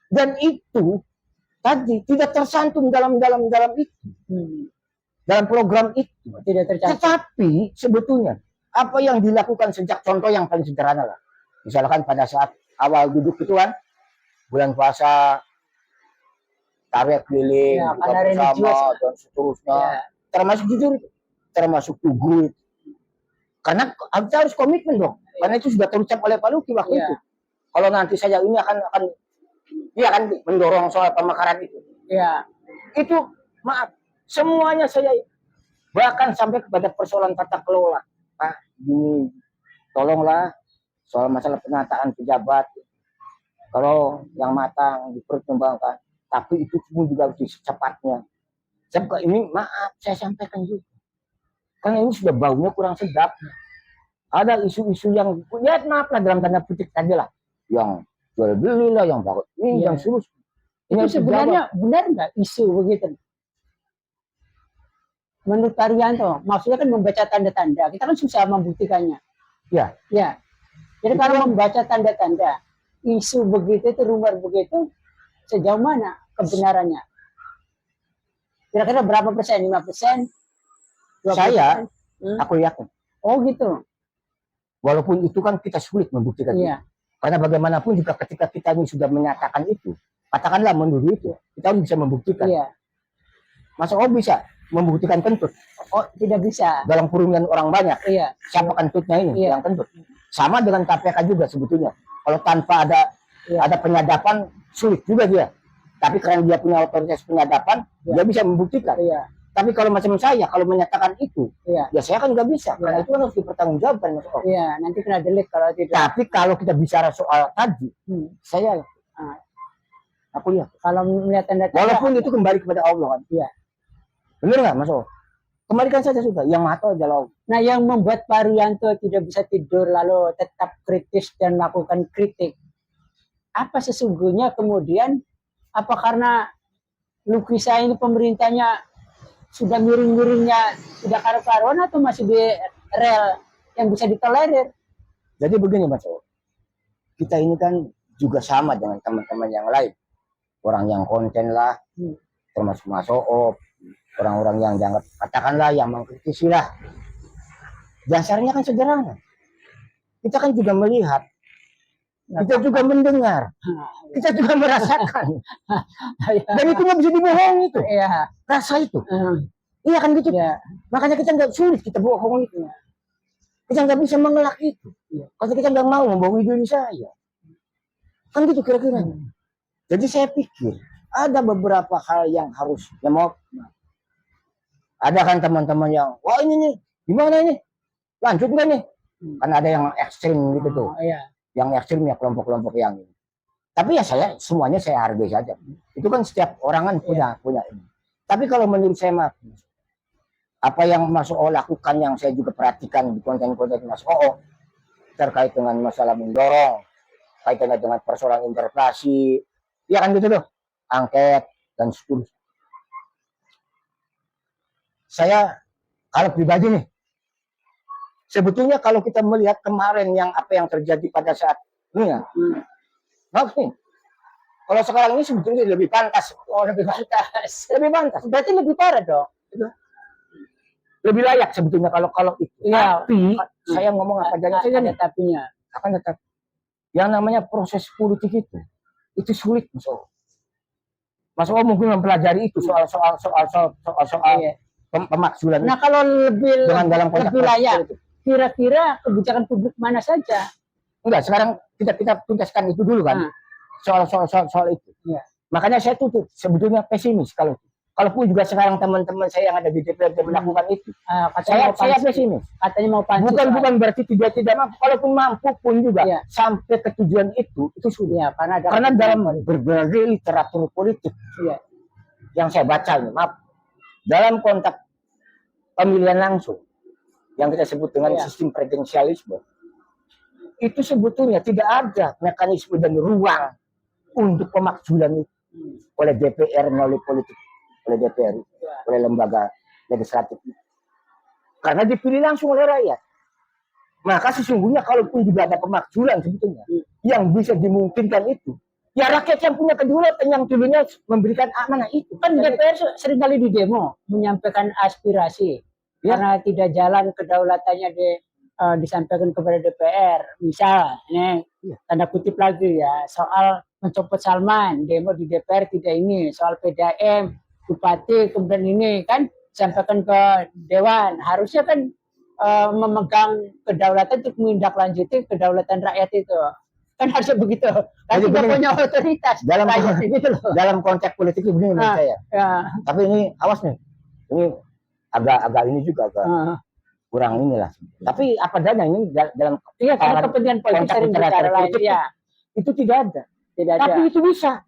Dan itu tadi tidak tersantun dalam itu, dalam program itu. Tidak tercatat. Tetapi sebetulnya apa yang dilakukan sejak, contoh yang paling sederhana lah, misalkan pada saat awal duduk itu kan bulan puasa, tarekat keliling, Ya, buka karena bersama religius. dan seterusnya, Ya. termasuk jujur, termasuk tugu, karena kita harus komitmen dong, karena itu sudah terucap oleh Pak Luki waktu Ya. itu. Kalau nanti saya ini akan dia akan mendorong soal pemekaran itu. Ya. Itu maaf, semuanya saya bahkan sampai kepada persoalan tata kelola. Pak, gini, tolonglah soal masalah penataan pejabat. Kalau yang matang dipertimbangkan, tapi itu pun juga harus secepatnya. Ini maaf, saya sampaikan juga. Karena ini sudah baunya kurang sedap. Ada isu-isu yang, ya maaf lah dalam tanda petik tadi lah, yang jual beli lah, yang bagus, ini Ya. yang suruh. Itu sebenarnya benar nggak isu begitu? Menurut Pak Rianto, maksudnya kan membaca tanda-tanda. Kita kan susah membuktikannya. Ya. Ya. Jadi Itu kalau kan- membaca tanda-tanda, isu begitu itu, rumor begitu, sejauh mana kebenarannya? Kira-kira berapa persen? 5%? 20%? Saya, aku yakin. Oh gitu. Walaupun itu kan kita sulit membuktikan Iya. itu. Karena bagaimanapun juga ketika kita ini sudah menyatakan itu, katakanlah menuduh itu, kita harus bisa membuktikan. Iya. Masa bisa membuktikan kentut Oh tidak bisa. dalam kerumunan orang banyak? Iya. Siapa kentutnya ini? Iya. Yang kentut. Sama dengan KPK juga sebetulnya. Kalau tanpa ada penyadapan, sulit juga dia. Tapi karena dia punya otoritas penyadapan, dia bisa membuktikan. Iya. Tapi kalau macam saya, kalau menyatakan itu, Iya. ya saya kan nggak bisa. Karena itu kan harus dipertanggungjawabkan, Mas Om. Iya. Nanti kena delik kalau tidak. Tapi kalau kita bicara soal tadi, saya, aku lihat. Kalau melihat tanda-tanda. Walaupun itu kembali kepada Allah kan. Iya. Benar nggak, Mas Om? Kembalikan saja sudah. Yang maha tahu adalah Allah. Nah, yang membuat Pak Rianto tidak bisa tidur lalu tetap kritis dan melakukan kritik, apa sesungguhnya kemudian? Apa karena Luki saya ini pemerintahnya sudah miring-miringnya, sudah karu-karuan, atau masih di rel yang bisa ditolerir? Jadi begini, Mas Om. Kita ini kan juga sama dengan teman-teman yang lain. Orang yang konten lah, termasuk Mas Om. Orang-orang yang dianggap, katakanlah yang mengkritisi lah. Dasarnya kan sederhana. Kita kan juga melihat, kita juga mendengar, kita juga merasakan. Dan itu nggak bisa dibohong itu. Iya. Rasa itu. Iya kan gitu. Iya. Makanya kita nggak sulit kita bohong itu. Kita nggak bisa mengelak itu. Kalau kita nggak mau membohongi diri saya. Kan gitu kira-kira. Jadi saya pikir ada beberapa hal yang harus, ya mau. Ada kan teman-teman yang, wah ini nih, gimana ini? Lanjut nggak nih? Kan ada yang ekstrim gitu tuh. Iya. Yang ekstrim ya kelompok-kelompok yang ini. Tapi ya semuanya saya hargai saja. Itu kan setiap orang kan punya ini. Tapi kalau menurut saya mah, apa yang Mas O lakukan yang saya juga perhatikan di konten-konten Mas O terkait dengan masalah mendorong, kaitannya dengan persoalan interpelasi, ya kan gitu tuh, angket dan seterusnya. Saya kalau pribadi nih, sebetulnya kalau kita melihat kemarin yang apa yang terjadi pada saat ini ya, bagus nih. Kalau sekarang ini sebetulnya lebih pantas. Oh, lebih pantas. Lebih pantas. Berarti lebih parah dong. Lebih layak sebetulnya kalau itu. Iya. Tapi saya ngomong apa adanya saja Ada nih. tapinya. Akan tetap yang namanya proses politik itu sulit, Mas O. Mas O mungkin mempelajari itu soal Iya. pemakzulan Nah, kalau lebih dengan dalam konteks lebih layak, itu. kira-kira kebijakan publik mana saja? Enggak, sekarang kita tuntaskan itu dulu kan. Soal itu. Iya. Makanya saya tuh sebetulnya pesimis kalau itu. Kalaupun juga sekarang teman-teman saya yang ada di DPRD melakukan itu, Katanya saya pesimis. Katanya mau pansus. Bukan berarti tidak mampu. Kalaupun mampu pun juga Iya. sampai ke tujuan itu sudah. Ya, karena dalam berbagai literatur politik iya. yang saya baca ini, maaf, dalam konteks pemilihan langsung yang kita sebut dengan sistem presidensialisme, itu sebetulnya tidak ada mekanisme dan ruang untuk pemakzulan itu oleh DPR melalui politik, oleh DPR, oleh lembaga legislatif. Karena dipilih langsung oleh rakyat. Maka sesungguhnya kalaupun juga ada pemakzulan sebetulnya yang bisa dimungkinkan itu, ya rakyat yang punya kedaulatan yang dulunya memberikan amanah itu. Kan DPR seringkali di demo menyampaikan aspirasi karena tidak jalan kedaulatannya disampaikan kepada DPR. Misal, ini tanda kutip lagi ya, soal mencopot Salman, demo di DPR tidak ini, soal PDAM, bupati, kemudian ini kan sampaikan ke Dewan. Harusnya kan memegang kedaulatan untuk menindaklanjuti kedaulatan rakyat itu. Kan harusnya begitu. Kan tidak punya otoritas dalam rakyat gitu loh. Dalam konteks politik begini menurut saya. Tapi ini awas nih. Ini agak ini juga agak kurang inilah. Tapi apa adanya ini dalam karena kepentingan politik sering bicara lain itu tidak ada. Tapi itu bisa.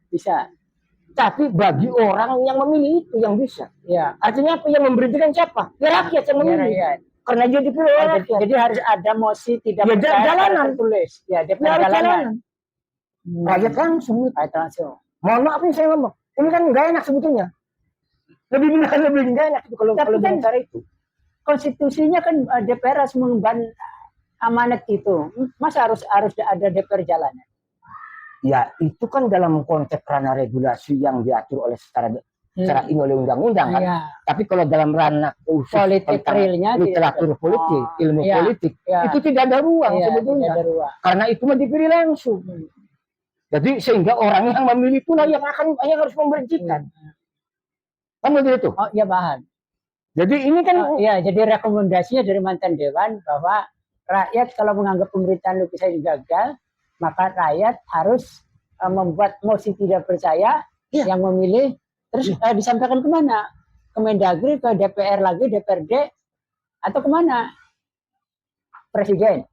Tapi bagi orang yang memilih itu yang bisa. Ya. Artinya apa yang memberhentikan siapa? Ya rakyat yang memilih. Karena dia dipilih oleh rakyat. Jadi harus ada mosi tidak percaya jalanan tertulis. Ya, DPR jalanan. Rakyat langsung. Mohon maaf nih saya ngomong. Ini kan nggak enak sebetulnya. Lebih nggak enak itu kalau kan cara itu. Konstitusinya kan DPR harus mengemban amanat itu. Masa harus ada DPR jalanan? Ya, itu kan dalam konteks ranah regulasi yang diatur oleh secara ini oleh undang-undang kan. Tapi kalau dalam ranah politik realnya literatur politik, ilmu politik, itu tidak ada ruang sebetulnya. Karena itu mah dipilih langsung. Jadi sehingga orang yang memilih itulah yang harus memberhentikan. Kan begitu? Oh, iya paham. Jadi ini kan jadi rekomendasinya dari mantan dewan bahwa rakyat kalau menganggap pemerintahan lukisan gagal, maka rakyat harus membuat mosi tidak percaya yang memilih. Terus disampaikan kemana? Ke Mendagri, ke DPR lagi, DPRD, atau kemana? Presiden.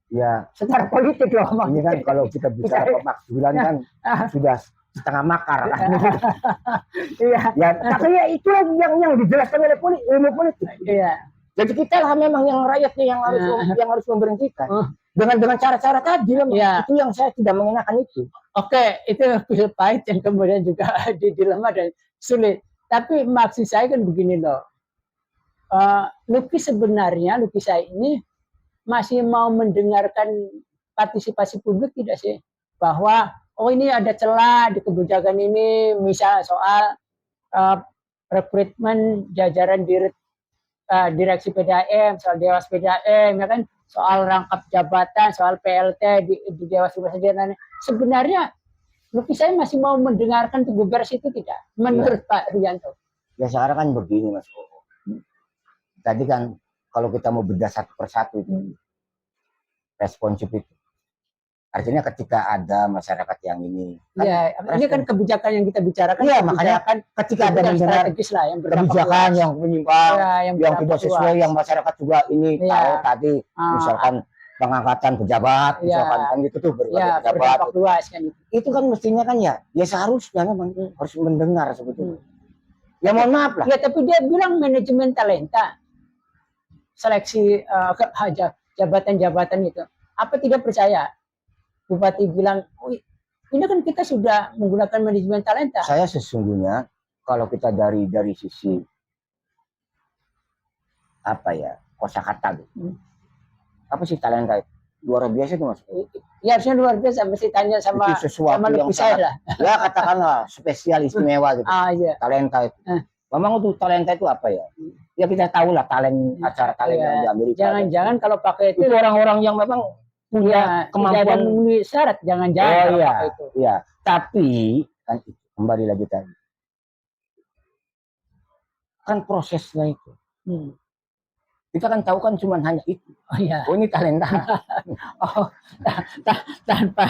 Ya, secara politik loh. Ini kan kalau kita bicara pemakzulan kan sudah setengah makar. Ya, tapi ya itu yang dijelaskan oleh ilmu politik. Iya. Jadi kita lah memang yang rakyatnya yang harus memberhentikan. Dengan cara-cara tadi itu yang saya tidak mengenakan itu. Oke, itu pil pahit yang kemudian juga dilema dan sulit. Tapi maksud saya kan begini loh. Luki sebenarnya, Luki saya ini masih mau mendengarkan partisipasi publik tidak sih? Bahwa ini ada celah di kebijakan ini, misal soal rekrutmen jajaran direksi PDAM, soal Dewas PDAM, ya kan? Soal rangkap jabatan, soal PLT di Dewas Presiden. Sebenarnya Luki saya masih mau mendengarkan tubuh beres itu tidak? Menurut Pak Rianto. Ya sekarang kan begini Mas. Tadi kan kalau kita mau bedah satu persatu itu responsif itu. Artinya ketika ada masyarakat yang ini ini kan kebijakan yang kita bicarakan. Iya, makanya ketika ada kebijakan yang menyimpang, yang tidak sesuai, yang masyarakat juga ini tahu tadi, misalkan pengangkatan pejabat, misalkan kan gitu tuh berbagai pejabat. Luas, kan. Itu kan mestinya kan ya seharusnya memang harus mendengar sebetulnya. Ya mohon maaf lah. Ya tapi dia bilang manajemen talenta, seleksi jabatan-jabatan itu. Apa tidak percaya? Bupati bilang, ini kan kita sudah menggunakan manajemen talenta. Saya sesungguhnya kalau kita dari sisi apa ya kosakata gitu. Apa sih talenta itu? luar biasa itu Mas. Ya harusnya luar biasa, mesti tanya sama Itu sesuatu sama yang lebih saya sangat, lah. ya katakanlah spesial istimewa gitu. Iya. Talenta itu. Memang itu talenta itu apa ya? Ya kita tahu lah acara talent yang di Amerika. Jangan-jangan kalau pakai itu orang-orang yang memang punya kemampuan tidak memenuhi syarat, jangan-jangan kalau iya, pakai itu. Iya, tapi kan kembali lagi tadi. Kan prosesnya itu. Kita kan tahu kan cuma hanya itu. Oh iya. Oh ini talenta. Oh, tanpa.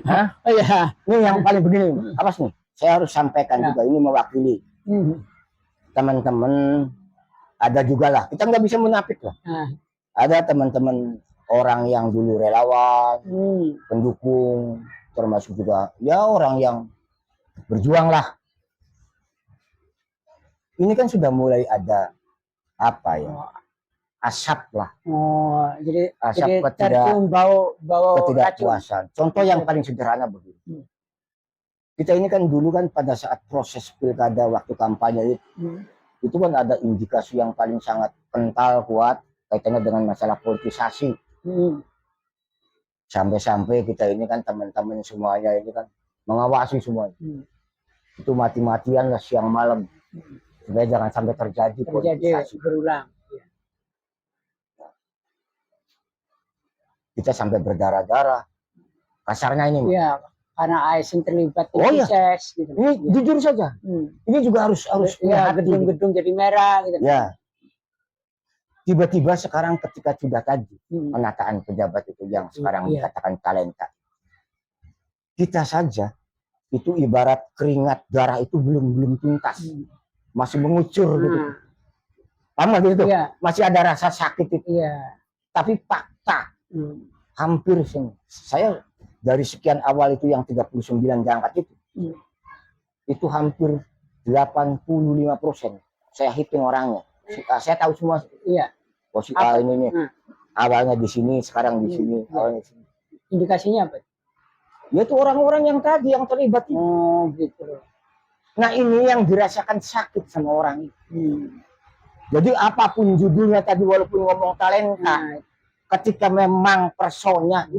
Hah? Oh iya. Ini yang paling begini. Apa sih? Saya harus sampaikan juga ini mewakili teman-teman. Ada juga lah. Kita nggak bisa menapik lah. Ada teman-teman orang yang dulu relawan, pendukung, termasuk juga ya orang yang berjuang lah. Ini kan sudah mulai ada apa ya? Asap lah. Oh, jadi asap tercium bau ketidakpuasan. Contoh yang paling sederhana begini. Kita ini kan dulu kan pada saat proses pilkada waktu kampanye itu kan ada indikasi yang paling sangat kental kuat kaitannya dengan masalah politisasi. Sampai-sampai kita ini kan teman-teman semuanya ini kan mengawasi semuanya. Itu mati-matian lah siang malam supaya jangan sampai terjadi politisasi berulang. Kita sampai berdarah-darah. Kasarnya ini. Iya, karena ASN terlibat di proses. Gitu. Ini jujur saja. Ini juga harus ya, gedung-gedung jadi merah. Gitu. Ya. Tiba-tiba sekarang ketika sudah tadi penataan pejabat itu yang sekarang dikatakan talenta. Kita saja itu ibarat keringat darah itu belum tuntas. Masih mengucur gitu. Sama gitu. Masih ada rasa sakit itu. Tapi fakta hampir saya dari sekian awal itu yang 39 diangkat itu hampir 85% saya hitung orangnya. Saya tahu semua. Si A ini awalnya di sini, sekarang di sini. Indikasinya apa? Ya itu orang-orang yang tadi yang terlibat. Oh gitu. Nah ini yang dirasakan sakit sama orang itu. Jadi apapun judulnya tadi walaupun ngomong talenta, ketika memang personnya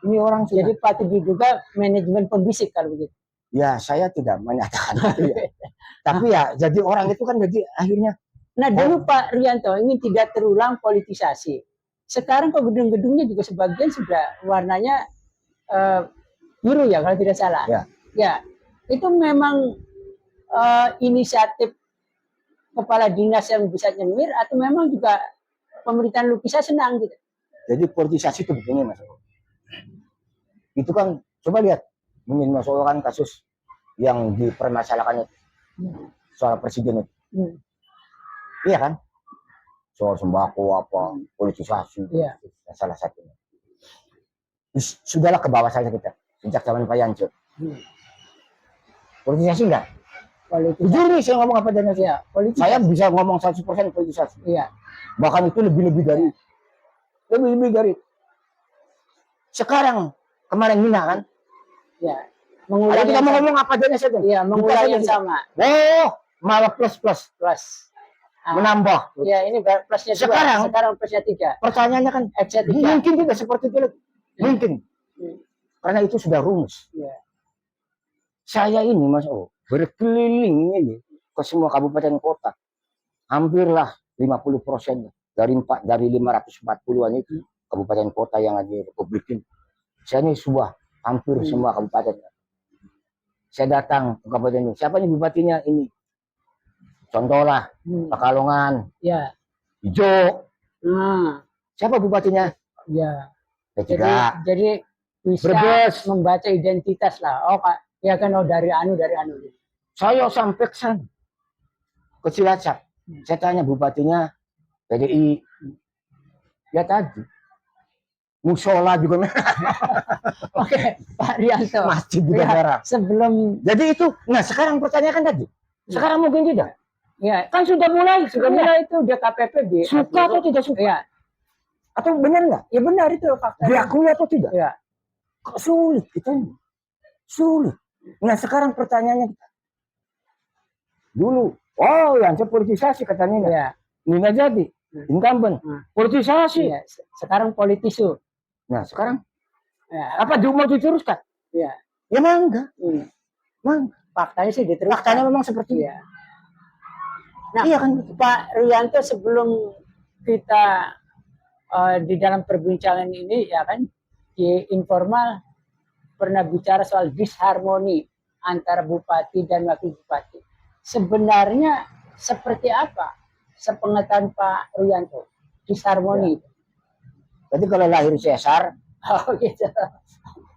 ini orang jadi patut diduga manajemen pembisik kalau begitu. Ya saya tidak menyatakan itu ya. Tapi ya jadi orang itu kan jadi akhirnya. Nah dulu Pak Rianto ini tidak terulang politisasi. Sekarang kok gedung-gedungnya juga sebagian sudah warnanya biru ya kalau tidak salah. Ya itu memang inisiatif kepala dinas yang bisa nyemir atau memang juga pemerintahan Lukisa senang gitu. Jadi politisasi itu begini Mas. Itu kan coba lihat ingin masukkan kasus yang dipermasalahkan soal presiden itu. Iya kan? Soal sembako apa, politisasi. Salah satunya. Sudahlah ke bawah saja kita. Sejak zaman Pak Yanco. Politisasi enggak? Jujur nih saya ngomong apa adanya. Saya bisa ngomong 100% politisasi. Bahkan itu lebih dari. Sekarang kemarin Mina kan? Mengulang kita mau ngomong apa adanya saja. Mengulang yang sama. Malah plus. Menambah. Ini plusnya 2. Sekarang plusnya 3. Pertanyaannya kan mungkin tidak seperti itu. Mungkin. Karena itu sudah rumus. Saya ini Mas berkeliling ini ke semua kabupaten kota. Hampirlah 50% dari 540-an itu kabupaten kota yang ada di Republik ini. Saya ini hampir semua kabupaten. Saya datang ke kabupaten ini. Siapa nih bupatinya ini? Contohlah Pekalongan. Hijau. Siapa bupatinya? Jadi bisa Brebes. membaca identitas lah. Dari anu. Saya sampai ke Cilacap. Saya tanya bupatinya PDI. Ya tadi. Musola juga merah. Oke, Pak Rianto. Masjid juga merah. Sebelum. Jadi itu. Nah sekarang pertanyaan kan tadi. Sekarang mungkin tidak. Kan sudah mulai itu udah KPP suka atau tidak suka? Atau benar nggak? Ya benar itu fakta. Diakui atau tidak? Kok sulit kita ini? Sulit. Nah sekarang pertanyaannya dulu, yang politisasi katanya. Ini nggak jadi. incumbent, politisasi. Iya, sekarang politisu. Nah sekarang Ya, apa mau diteruskan? ya. Ya enggak, Faktanya sih diteruskan. faktanya memang seperti Iya. Nah, iya kan. Pak Rianto, sebelum kita di dalam perbincangan ini ya kan di informal pernah bicara soal disharmoni antara bupati dan wakil bupati. Sebenarnya seperti apa sepengetahuan Pak Rianto disharmoni? Ya. Jadi kalau lahir Caesar, Oh gitu.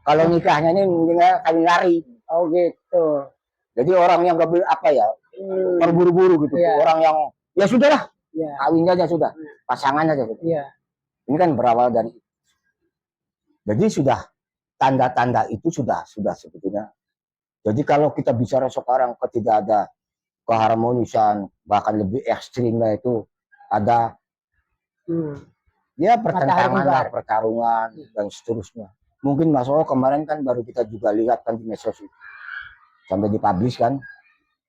kalau nikahnya ini mungkin kami lari. Oh gitu. Jadi orang yang gak apa ya, terburu-buru gitu. Iya. Orang yang ya sudahlah, Iya. kawin aja sudah, pasangan aja sudah. Iya. Ini kan berawal dari, jadi sudah tanda-tanda itu sudah sebetulnya. Jadi kalau kita bicara sekarang tidak ada keharmonisan, bahkan lebih ekstrimnya itu ada ya pertarungan dan seterusnya. Mungkin Mas O kemarin kan baru kita juga lihat kan di medsos sampai dipublish kan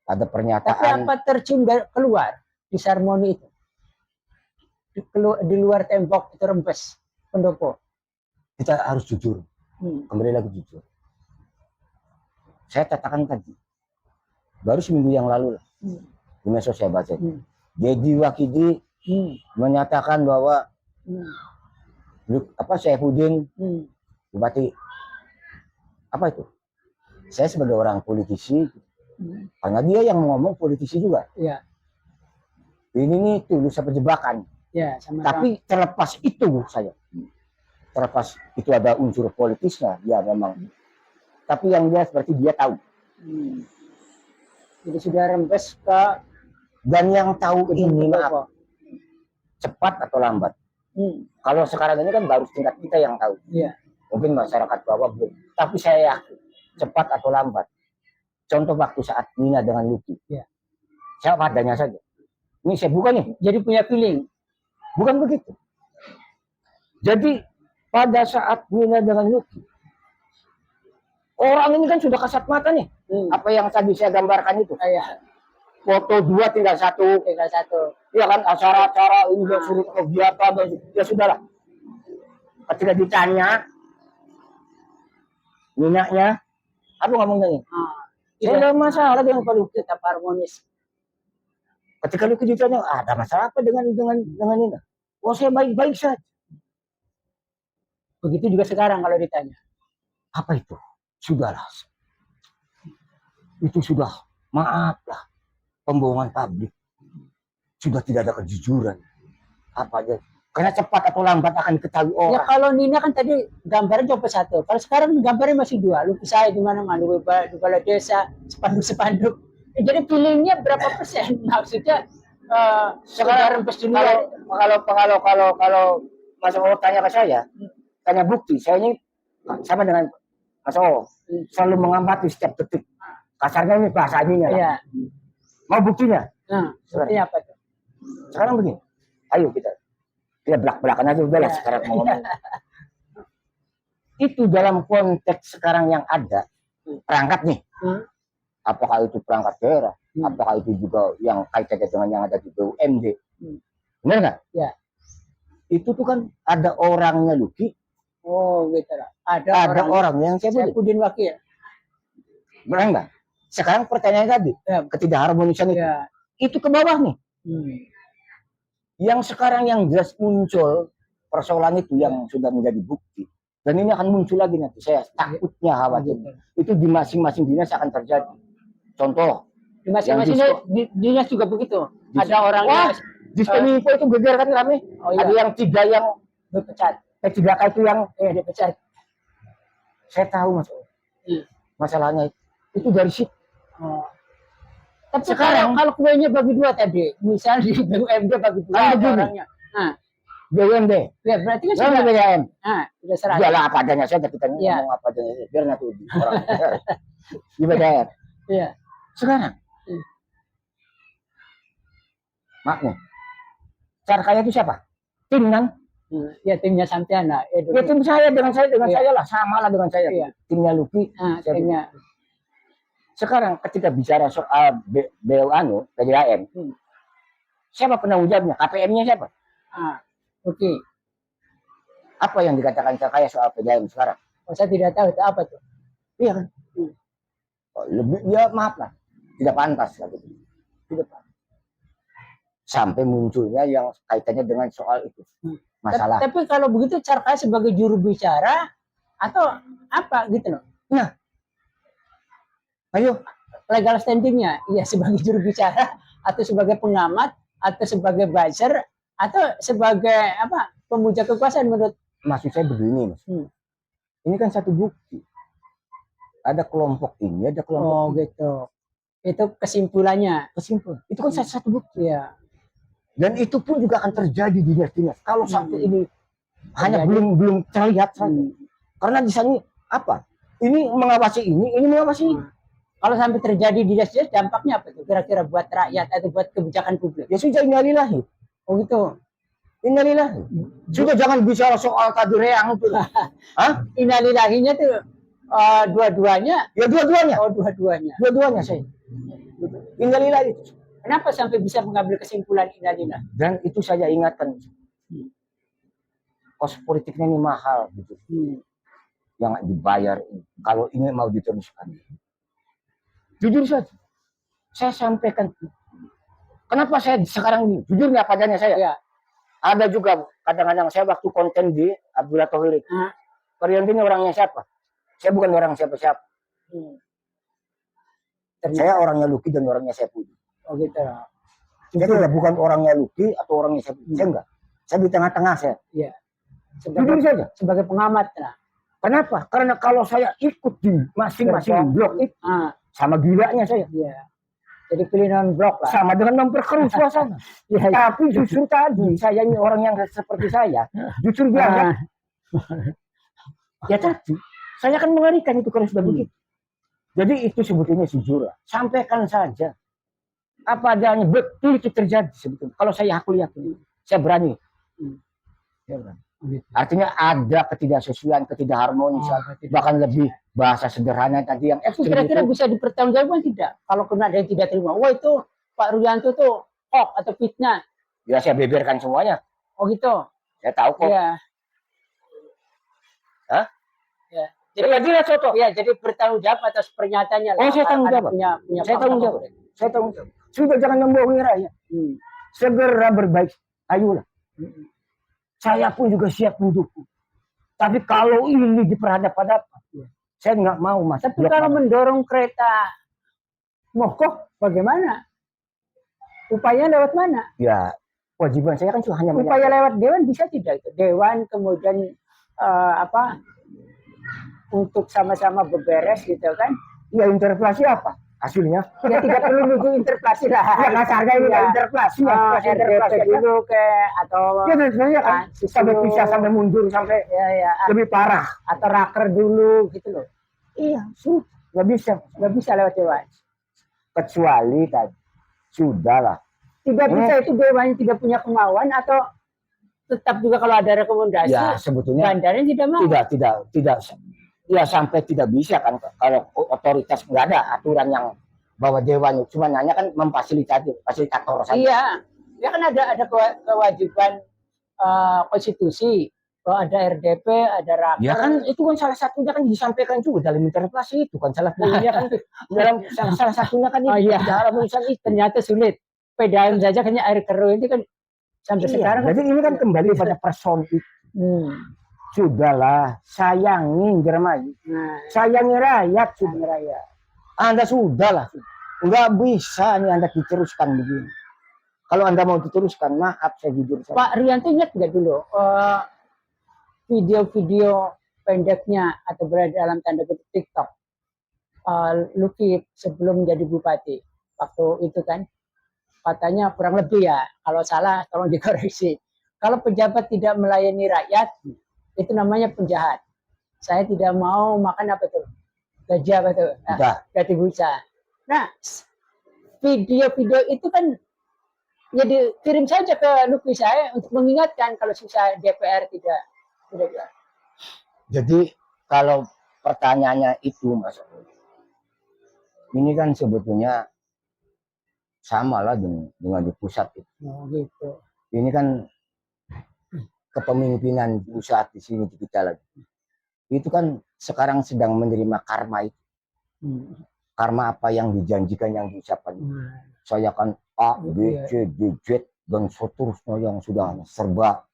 ada Tapi pernyataan. apa tercium keluar disharmoni itu? Di luar tembok itu rempes pendopo. Kita harus jujur, kembali lagi jujur. Saya katakan tadi, baru seminggu yang lalu lah, di medsos saya baca. Dedi Wakidi menyatakan bahwa Saifuddin Bupati apa itu? Saya sebagai orang politisi, karena dia yang ngomong politisi juga. Iya. Ini nih tulus jebakan. Ya, tapi terlepas itu terlepas itu ada unsur politisnya, ya memang. Tapi yang dia seperti dia tahu. Jadi sudah rembes ke. Dan yang tahu ini maaf, cepat atau lambat. Kalau sekarang ini kan baru tingkat kita yang tahu. Iya. Mungkin masyarakat bawah belum. Tapi saya yakin cepat atau lambat. Contoh waktu saat Nina dengan Luki. Iya. Saya padanya saja. Ini saya bukan nih. Jadi punya feeling. Bukan begitu. Jadi pada saat Nina dengan Luki, orang ini kan sudah kasat mata nih. Apa yang tadi saya gambarkan itu. Iya. Foto 2 tinggal 1. Tinggal 1. Ya kan acara-acara ini suruh kegiatan ya sudahlah. Ketika ditanya Nina-nya, apa ngomongnya nih? Saya ada masalah dengan Pak Luki, tetap harmonis. Ketika Luki ditanya, ada masalah apa dengan Nina? Oh saya baik-baik saja. Begitu juga sekarang kalau ditanya. Apa itu? Sudahlah. Itu sudah, maaflah, pembohongan publik. Sudah tidak ada kejujuran. Apa aja. Karena cepat atau lambat akan diketahui orang. Ya kalau Nina kan tadi gambarnya cuma 1. Kalau sekarang gambarnya masih 2. Lukis saya di mana-mana, di balai desa, spanduk-spanduk. Jadi feelingnya berapa persen? Maksudnya sekarang kalau Mas O tanya ke saya, tanya bukti, saya ini sama dengan Mas O, selalu mengamati setiap detik. Kasarnya ini bahasa ininya. Iya. Mau buktinya? Buktinya apa tuh? Sekarang begini, ayo kita belak-belakan aja udah lah sekarang mau ngomong. Itu dalam konteks sekarang yang ada, perangkat nih. Apakah itu perangkat daerah? Apakah itu juga yang kaitannya dengan yang ada di BUMD? Benar nggak? Ya. Itu tuh kan ada orangnya Luki. Oh gitu lah. Ada orang yang Saifuddin Wakil. Benar nggak? Sekarang pertanyaan tadi, ketidakharmonisan itu. Ya. Itu ke bawah nih. Yang sekarang yang jelas muncul persoalan itu yang sudah menjadi bukti. Dan ini akan muncul lagi nanti. Saya takutnya khawatir. Itu di masing-masing dinas akan terjadi. Contoh. Di masing-masing dinas juga begitu. Ada orangnya. Di Kominfo itu geger kan rame. Oh, iya. Ada yang 3 yang dipecat. 3 itu yang dipecat. Saya tahu Mas. Masalahnya itu dari situ. Tapi sekarang kalau kuenya bagi 2 tadi, misal di BUMD bagi 2 orangnya. BUMD. Ya berarti kan sudah BUMD. Sudah serah. Iyalah apa adanya saja kita ngomong apa adanya. Biar nanti orang di BDR. Iya. Sekarang. Maaf nih. Cara kaya itu siapa? Tim kan? Ya timnya Santiana. Ya tim saya dengan saya lah, sama lah dengan saya. Iya. Timnya Luki. Timnya. Sekarang ketika bicara soal PDAM, siapa penanggung jawabnya? KPM-nya siapa? Oke. Apa yang dikatakan Cakaya soal PDAM sekarang? Oh, saya tidak tahu itu apa tuh. Iya kan? Oh, lebih, ya maaf lah, tidak pantas lah gitu. Tidak pantas. Sampai munculnya yang kaitannya dengan soal itu masalah. Tapi kalau begitu Cakaya sebagai juru bicara atau apa gitu loh? Nah, ayo legal standingnya, iya sebagai juru bicara atau sebagai pengamat atau sebagai buzzer atau sebagai apa pemuja kekuasaan menurut maksud saya begini, Mas. Ini kan satu bukti. Ada kelompok ini, ada kelompok ini. Gitu. Itu kesimpulannya. Kesimpulan. Itu kan satu bukti. Ya. Dan itu pun juga akan terjadi di dinas-dinas. Kalau sampai ini hanya belum terlihat saja. Karena di sana apa? Ini mengawasi ini mengawasi ini. Kalau sampai terjadi di dinas-dinas dampaknya apa tuh? Kira-kira buat rakyat atau buat kebijakan publik? Ya sudah innalillahi. Oh gitu. Innalillahi. Sudah jangan bicara soal kadureang itu. Hah? Innalillahinya tuh dua-duanya. Ya dua-duanya. Oh dua-duanya. Dua-duanya saya. Innalillahi. Kenapa sampai bisa mengambil kesimpulan innalillah? Dan itu saya ingatkan. Kos politiknya ini mahal gitu. Yang dibayar kalau ini mau diteruskan. Jujur saja. Saya sampaikan. Kenapa saya sekarang ini? Jujurnya padanya saya. Ya. Ada juga kadang-kadang saya waktu konten di Abdullah Tohirik. Periantinya orangnya siapa? Saya bukan orang siapa-siapa. Saya orangnya Luki dan orangnya Saipudin. Oh gitu. Saya tidak bukan orangnya Luki atau orangnya Saipudin. Saya enggak. Saya di tengah-tengah saya. Iya. Jujur saja. Sebagai pengamat. Nah. Kenapa? Karena kalau saya ikut di masing-masing blok itu, sama gilanya saya. Iya. Jadi pilihan blok lah. Sama dengan memperkeruh suasana. Ya, tapi justru tadi saya ini orang yang seperti saya, justru dia ya tadi saya akan mengerikan itu kalau sudah begitu. Jadi itu sebetulnya jujur lah. Sampaikan saja apa adanya, betul itu terjadi sebetulnya. Kalau saya aku lihat, saya berani. Saya berani. Artinya ada ketidaksesuaian, ketidakharmonisan, bahkan lebih bahasa sederhana tadi yang ekstrim. Kira-kira bisa dipertanggungjawabkan tidak? Kalau kena ada yang tidak terima, wah itu Pak Ruyanto tuh hoax atau fitnah. Ya saya beberkan semuanya. Oh gitu. Saya tahu kok. Iya. Hah? Ya. Jadi ya, jadi bertanggung jawab atas pernyataannya. Oh, saya tanggung jawab. Saya tanggung jawab. Saya tanggung jawab. Sudah jangan membohongi rakyat. Segera berbaik. Ayolah. Saya pun juga siap mendukung. Tapi kalau ini diperhadap-hadapan, saya nggak mau mas. Tapi kalau mendorong kereta mogok, bagaimana? Upaya lewat mana? Ya, kewajiban saya kan hanya upaya lewat dewan bisa tidak? Dewan kemudian untuk sama-sama beberes gitu kan? Ya interpelasi apa? Hasilnya ya tidak perlu nunggu interpelasi lah. Ya kasarnya ini interpelasi RDP dulu ke atau ya sebenarnya kan sampai bisa sampai mundur sampai lebih parah atau raker dulu gitu loh. Iya, nggak bisa lewat dewan. Kecuali tadi sudahlah. Tidak bisa itu dewan tidak punya kemauan atau tetap juga kalau ada rekomendasi. Ya sebetulnya bandarnya tidak mau. Tidak. Ya sampai tidak bisa kan kalau otoritas nggak ada aturan yang bahwa dewan cuma hanya kan fasilitator saja. Iya, ya kan ada kewajiban konstitusi bahwa ada RDP, ada raker. Ya kan itu kan salah satunya kan disampaikan juga dalam interpelasi itu kan salah satunya kan dalam salah satunya kan dalam urusan itu ternyata sulit. PDAM saja kayaknya air keruh ini kan sampai sekarang. Jadi ini kan kembali pada person itu. Sudahlah, sayangi Indramayu. Sayangi rakyat, Anda sudahlah. Enggak bisa nih Anda diteruskan begini. Kalau Anda mau diteruskan, maaf saya jujur saja. Pak Rianto ingat nggak dulu video-video pendeknya atau berada dalam tanda kutip TikTok Luki sebelum menjadi bupati waktu itu kan katanya kurang lebih ya, kalau salah tolong dikoreksi. Kalau pejabat tidak melayani rakyat itu namanya penjahat. Saya tidak mau makan apa tuh? Gajah apa tuh? Gaji busa. Nah, video-video itu kan ya dikirim saja ke Luki saya untuk mengingatkan kalau susah DPR tidak. Jadi kalau pertanyaannya itu Mas, ini kan sebetulnya sama lah dengan di pusat itu. Oh, gitu. Ini kan kepemimpinan di saat di sini kita lagi. Itu kan sekarang sedang menerima karma itu. Karma apa yang dijanjikan, yang diucapkan. Saya kan A, B, C, D, Z, dan seterusnya yang sudah serba.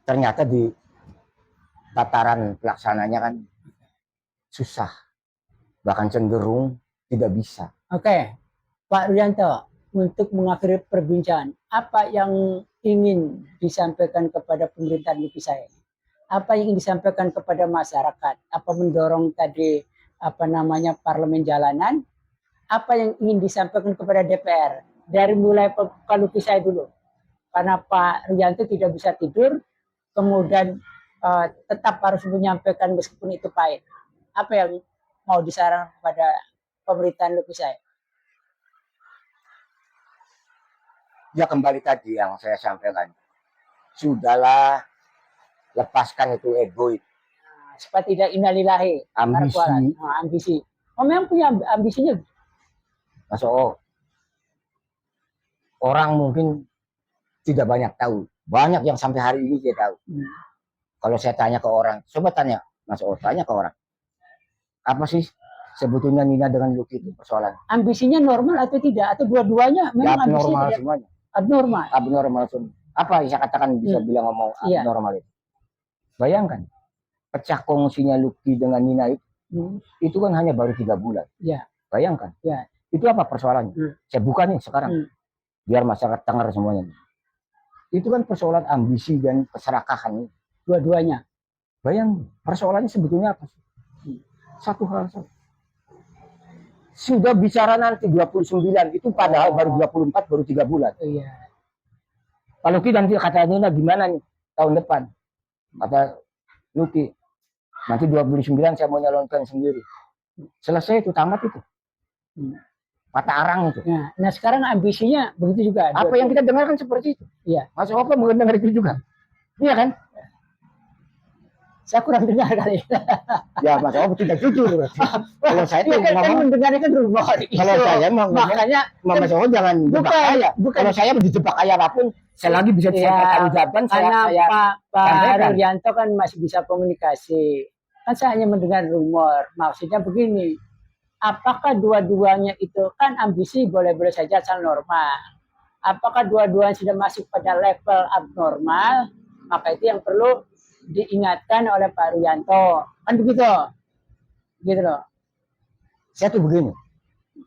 Ternyata di tataran pelaksananya kan susah. Bahkan cenderung tidak bisa. Oke, Pak Rianto, untuk mengakhiri perbincangan, apa yang ingin disampaikan kepada pemerintahan Lupisaya? Apa yang ingin disampaikan kepada masyarakat? Apa mendorong tadi parlemen jalanan? Apa yang ingin disampaikan kepada DPR? Dari mulai Pak Lupisaya dulu, karena Pak Rianto tidak bisa tidur, kemudian tetap harus menyampaikan meskipun itu pahit. Apa yang mau disarankan kepada pemerintahan Lupisaya? Ya kembali tadi yang saya sampaikan. Sudahlah, lepaskan itu ego itu. Supaya tidak innalillahi. Ambisi. Ambisi. Oh, memang punya ambisinya. Masuk. Orang mungkin tidak banyak tahu. Banyak yang sampai hari ini dia tahu. Kalau saya tanya ke orang, coba tanya, tanya ke orang. Apa sih sebetulnya Nina dengan Lucky itu persoalan? Ambisinya normal atau tidak? Atau dua-duanya memang abnormal semuanya. Abnormal. Abnormal semua. Apa yang saya katakan bisa bilang ngomong abnormal itu? Bayangkan, pecah kongsinya Lucky dengan Nina itu kan hanya baru 3 bulan. Bayangkan. Itu apa persoalannya? Saya buka nih sekarang. Biar masyarakat dengar semuanya. Itu kan persoalan ambisi dan keserakahan. Dua-duanya. Bayang, persoalannya sebetulnya apa sih? Satu hal saja. Sudah bicara nanti 29, itu padahal baru 24, baru 3 bulan. Iya. Kalau kita nanti kata Nina gimana nih tahun depan? Kata Lucky, nanti 29 saya mau nyalonkan sendiri. Selesai itu, tamat itu. Patah arang itu. Nah sekarang ambisinya begitu juga. Apa yang kita dengar kan seperti itu. Iya. Mas Opa mendengar itu juga. Iya kan? Saya kurang dengar kali. Ya Mas Opa tidak jujur. Kalau saya tuh kan mendengarkan rumor. Kalau saya makanya Mas Opa jangan jebak saya. Kalau saya dijebak kayak apapun, selagi bisa disampaikan ucapan saya Pak Rianto kan masih bisa komunikasi. Kan saya hanya mendengar rumor. Maksudnya begini. Apakah dua-duanya itu kan ambisi boleh-boleh saja asal normal. Apakah dua-duanya sudah masuk pada level abnormal? Maka itu yang perlu diingatkan oleh Pak Rianto. Kan begitu. Gitu loh. Saya tuh begini.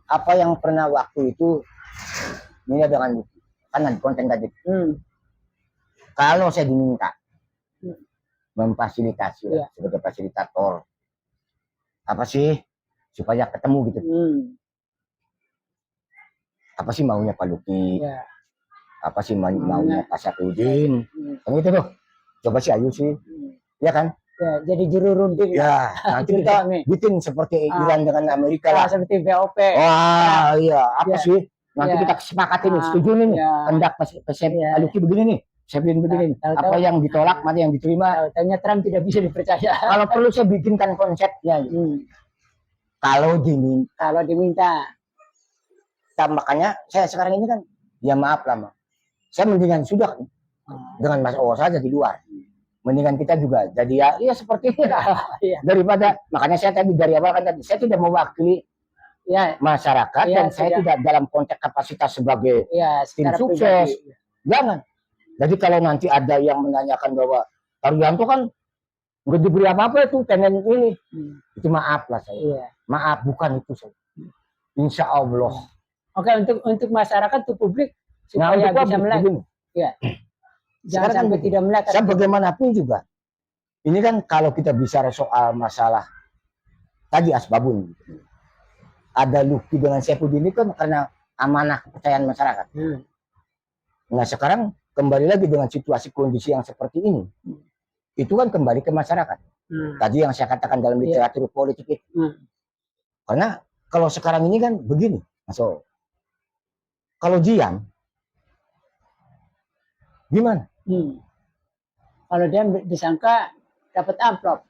Apa yang pernah waktu itu ini dengan kan ada konten tadi. Kalau saya diminta memfasilitasi sebagai fasilitator. Apa sih? Supaya ketemu gitu. Apa sih maunya Pak Lucky? Apa sih maunya Pak Sapudin? Kan gitu tuh. Coba sih ayo sih. Ya kan? Ya, jadi juru runding. Ya, nanti kita bikin seperti Iran dengan Amerika lah. Seperti VOP. Wah, iya. Apa sih? Nanti kita kesepakati nih, setuju nih. Hendak Pak Lucky begini nih. Saya bikin begini. Apa yang ditolak, mana yang diterima. Tanya Trump tidak bisa dipercaya. Kalau perlu saya bikinkan konsepnya. Kalau diminta. Makanya saya sekarang ini kan, ya maaf lah, saya mendingan sudah dengan Mas Owo saja di luar. Mendingan kita juga jadi ya seperti itu daripada, makanya saya tadi dari awal kan tadi saya tidak mewakili masyarakat dan saya tidak dalam konteks kapasitas sebagai tim sukses. Jangan. Jadi kalau nanti ada yang menanyakan bahwa Rianto kan nggak diberi apa-apa itu pengen ini, itu maaf lah saya. Maaf, bukan itu saya. Insya Allah. Oke, untuk masyarakat, untuk publik supaya bisa melihat. Jangan sampai tidak melihat. Saya bagaimanapun juga. Ini kan kalau kita bicara soal masalah tadi asbabun. Ada Lucky dengan Saipudin ini kan karena amanah kepercayaan masyarakat. Nah sekarang kembali lagi dengan situasi kondisi yang seperti ini. Itu kan kembali ke masyarakat. Tadi yang saya katakan dalam literatur politik itu. Karena kalau sekarang ini kan begini, so, kalau diam, gimana? Kalau diam disangka dapat amplop.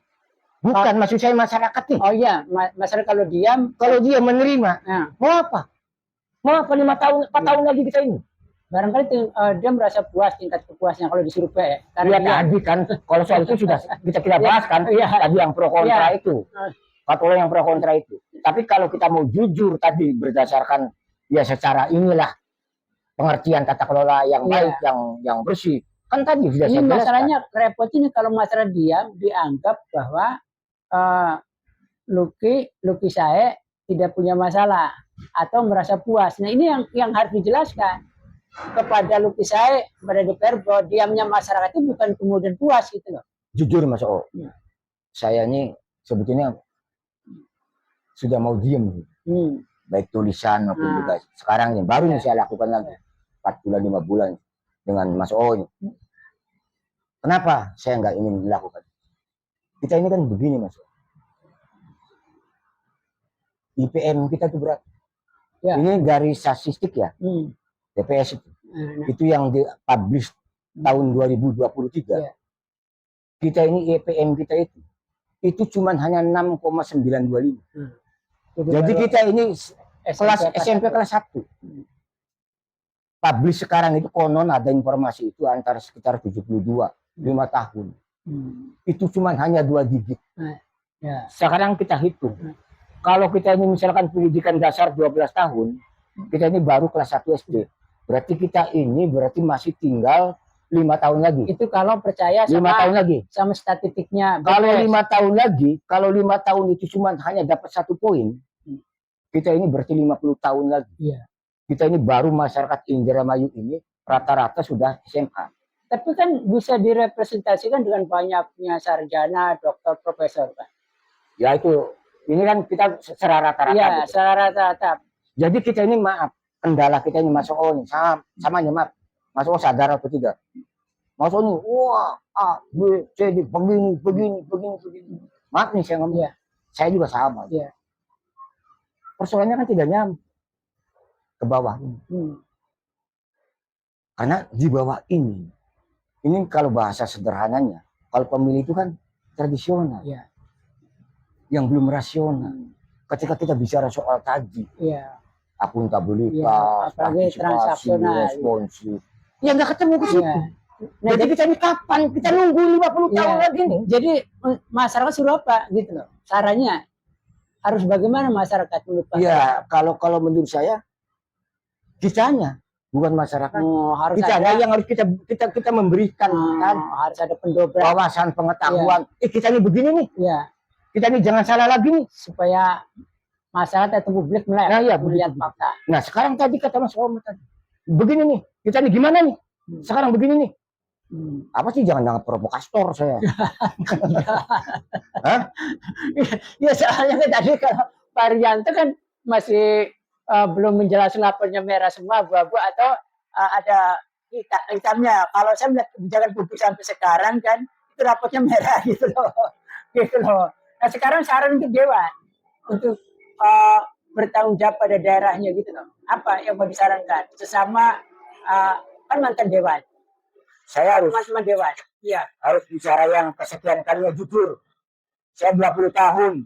Bukan, maksud saya masyarakat nih. Oh iya, masyarakat kalau diam menerima, mau apa? Mau apa 5 tahun, 4 tahun lagi kita ini? barangkali dia merasa puas tingkat kepuasnya kalau disurvei. Karena Iya tadi kan, kalau soal itu sudah kita bahas kan, tadi yang pro kontra itu, faktor yang pro kontra itu. Tapi kalau kita mau jujur tadi berdasarkan ya secara inilah pengertian tata kelola yang baik, yang bersih, kan tadi sudah ini saya masalahnya repot ini kalau masalah dia dianggap bahwa Luki saya tidak punya masalah atau merasa puas. Nah ini yang harus dijelaskan kepada Luki saya, kepada DPR, bahwa diamnya masyarakat itu bukan kemudian puas gitu loh. Jujur Mas O, saya ini sebetulnya sudah mau diem, baik tulisan maupun juga sekarang ini baru ini saya lakukan lagi 4 bulan 5 bulan dengan Mas O ini. Kenapa saya nggak ingin dilakukan? Kita ini kan begini Mas O. IPM kita tuh berat. Ini garis statistik ya, TPS itu yang dipublish tahun 2023. Kita ini IPM kita itu cuma hanya 6,925. Jadi kita ini kelas SMP kelas 1. Publish sekarang itu konon ada informasi itu antara sekitar 72, 5 tahun. Itu cuma hanya 2 digit. Sekarang kita hitung. Kalau kita ini misalkan pendidikan dasar 12 tahun, kita ini baru kelas 1 SD. Berarti kita ini masih tinggal 5 tahun lagi. Itu kalau percaya 5 tahun lagi. Sama statistiknya. Kalau 5 tahun lagi, kalau 5 tahun itu cuma hanya dapat 1 poin, kita ini berarti 50 tahun lagi. Kita ini baru masyarakat Indramayu ini rata-rata sudah SMA. Tapi kan bisa direpresentasikan dengan banyaknya sarjana, dokter, profesor kan. Ya itu, ini kan kita secara rata-rata. Iya, secara rata-rata. Jadi kita ini maaf, kendala kita ini Mas O ini sama maaf. Mas O sadar atau tidak? Mas O ini, wah, A, B, C, D, begini. Maaf nih saya ngomong. Saya juga sama. Persoalannya kan tidak nyampe ke bawah. Karena di bawah ini kalau bahasa sederhananya, kalau pemilih itu kan tradisional. Yang belum rasional. Ketika kita bicara soal tadi, akuntabilitas, partisipasi, responsif, ya nggak ketemu ke situ. Nah, jadi kita ini kapan? Kita nunggu 50 tahun lagi nih. Jadi masyarakat suruh apa gitu loh. Caranya harus bagaimana masyarakat menurut Pak? Ya, kalau menurut saya kitanya bukan masyarakat. Harus kitanya yang harus kita memberikan harus ada pendobrak wawasan pengetahuan. Kita ini begini nih. Kita ini jangan salah lagi nih supaya masyarakat atau publik melihat fakta. Nah, sekarang tadi kata Mas Omar tadi. Begini nih, kita ini gimana nih? Sekarang begini nih. Apa sih jangan provokator saya? Ya soalnya kan tadi kalau Pak Rianto kan masih belum menjelaskan lapornya merah semua, abu-abu atau ada hitamnya. Kalau saya melihat kebijakan publik sampai sekarang kan itu raportnya merah gitu loh. Nah sekarang saran untuk Dewan untuk bertanggung jawab pada daerahnya gitu loh. Apa yang mau disarankan sesama kan mantan Dewan? Saya harus teman-teman Dewan. Harus bicara yang kesekian kalinya jujur. Saya 20 tahun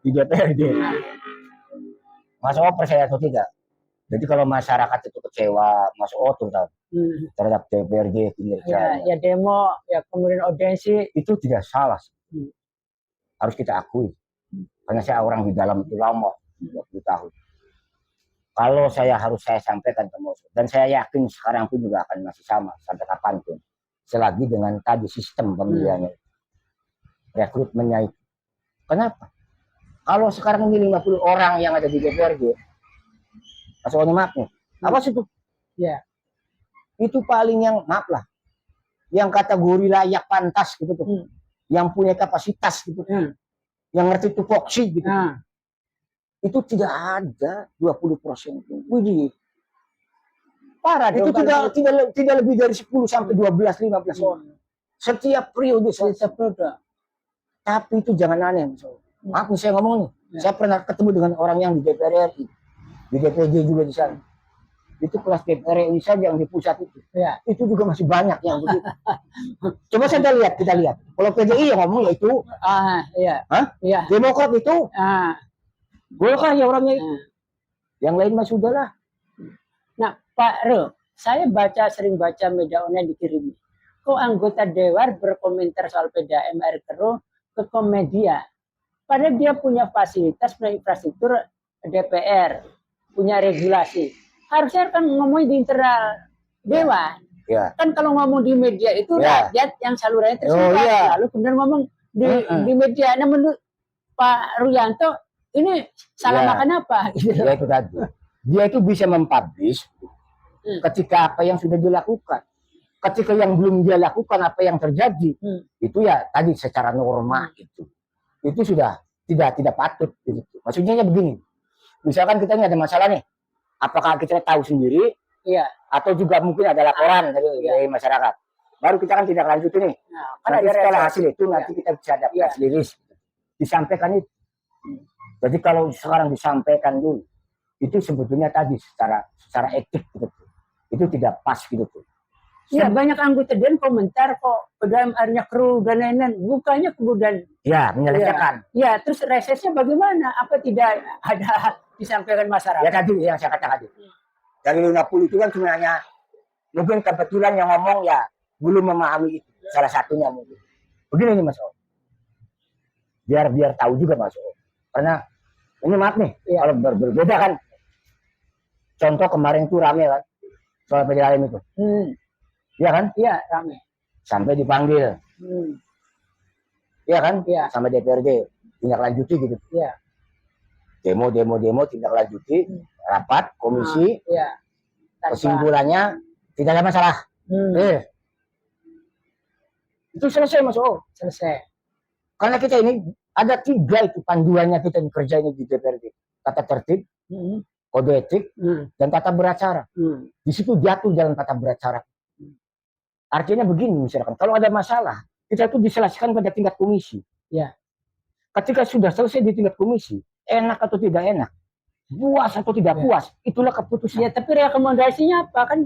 di DPRD. Mas O percaya atau tidak? Jadi kalau masyarakat itu kecewa, Mas O terhadap DPRD kinerja. Ya demo, ya kemudian audiensi. Itu tidak salah. Harus kita akui. Karena saya orang di dalam itu lama, 20 tahun. Kalau saya sampaikan ke Mas O, dan saya yakin sekarang pun juga akan masih sama sampai kapanpun. Selagi dengan tadi sistem pemilihannya. Rekrutmennya itu. Kenapa? Kalau sekarang ini 50 orang yang ada di DPRD, Mas O maaf nih, apa sih itu? Itu paling yang maaf lah, yang kategori layak pantas gitu tuh, yang punya kapasitas gitu, yang ngerti tupoksi gitu. Itu tidak ada 20%. Wih, parah. Itu tidak lebih dari 10 sampai 12, 15 orang. Setiap periode. Tapi itu jangan aneh. Maaf nih saya ngomong nih. Saya pernah ketemu dengan orang yang di DPR RI. Di DPD juga di sana. Itu kelas DPR RI saja yang di pusat itu. Itu juga masih banyak yang begitu. Coba kita lihat. Kalau PDI yang ngomong ya itu. Demokrat itu. Golkar ya orangnya itu. Yang lain mah sudah lah. Nah Pak Ro, saya sering baca media online dikirimi. Kok anggota Dewan berkomentar soal PDAM air keruh ke Komedia? Padahal dia punya fasilitas, punya infrastruktur DPR, punya regulasi. Harusnya kan ngomong di internal Dewan. Ya. Kan kalau ngomong di media itu rakyat yang salurannya tersumbat. Lalu kemudian ngomong di media. Nah, menurut Pak Ruyanto ini salah makan apa? Gitu. Ya itu tadi. Dia itu bisa mempublish ketika apa yang sudah dilakukan. Ketika yang belum dia lakukan apa yang terjadi. Itu ya tadi secara norma itu sudah tidak patut gitu. Maksudnya begini. Misalkan kita ini ada masalah nih. Apakah kita tahu sendiri? Iya. Atau juga mungkin ada laporan dari masyarakat. Baru kita kan tidak lanjut ini. Nah, nanti setelah hasil itu nanti kita bisa ada press release. Disampaikan itu. Jadi kalau sekarang disampaikan dulu, itu sebetulnya tadi secara etik gitu. Itu tidak pas gitu tuh. Iya, banyak anggota Dewan komentar kok PDAM airnya keruh dan lain-lain. Bukannya kemudian menyelesaikan. Ya, terus resesnya bagaimana? Apa tidak ada disampaikan masyarakat? Ya tadi yang saya katakan tadi. Dari 50 itu kan sebenarnya mungkin kebetulan yang ngomong ya belum memahami itu. Salah satunya mungkin. Begini nih Mas O. Biar tahu juga Mas O. Karena ini maaf nih, kalau berbeda kan. Contoh kemarin itu rame kan. Soal PDAM itu. Iya kan? Iya, rame. Sampai dipanggil. Iya kan? Iya. Sama DPRD. Tindak lanjuti gitu. Iya. Demo, tindak lanjuti. Rapat, komisi. Iya. Kesimpulannya tidak ada masalah. Itu selesai Mas O. Selesai. Karena kita ini ada 3 itu panduannya kita kerja ini di DPRD. Tata tertib, kode etik, dan tata beracara. Di situ diatur dalam tata beracara. Artinya begini misalkan, kalau ada masalah, kita itu diselesaikan pada tingkat komisi. Ya. Ketika sudah selesai di tingkat komisi, enak atau tidak enak, puas atau tidak puas, itulah keputusan. Ya, tapi rekomendasinya apa kan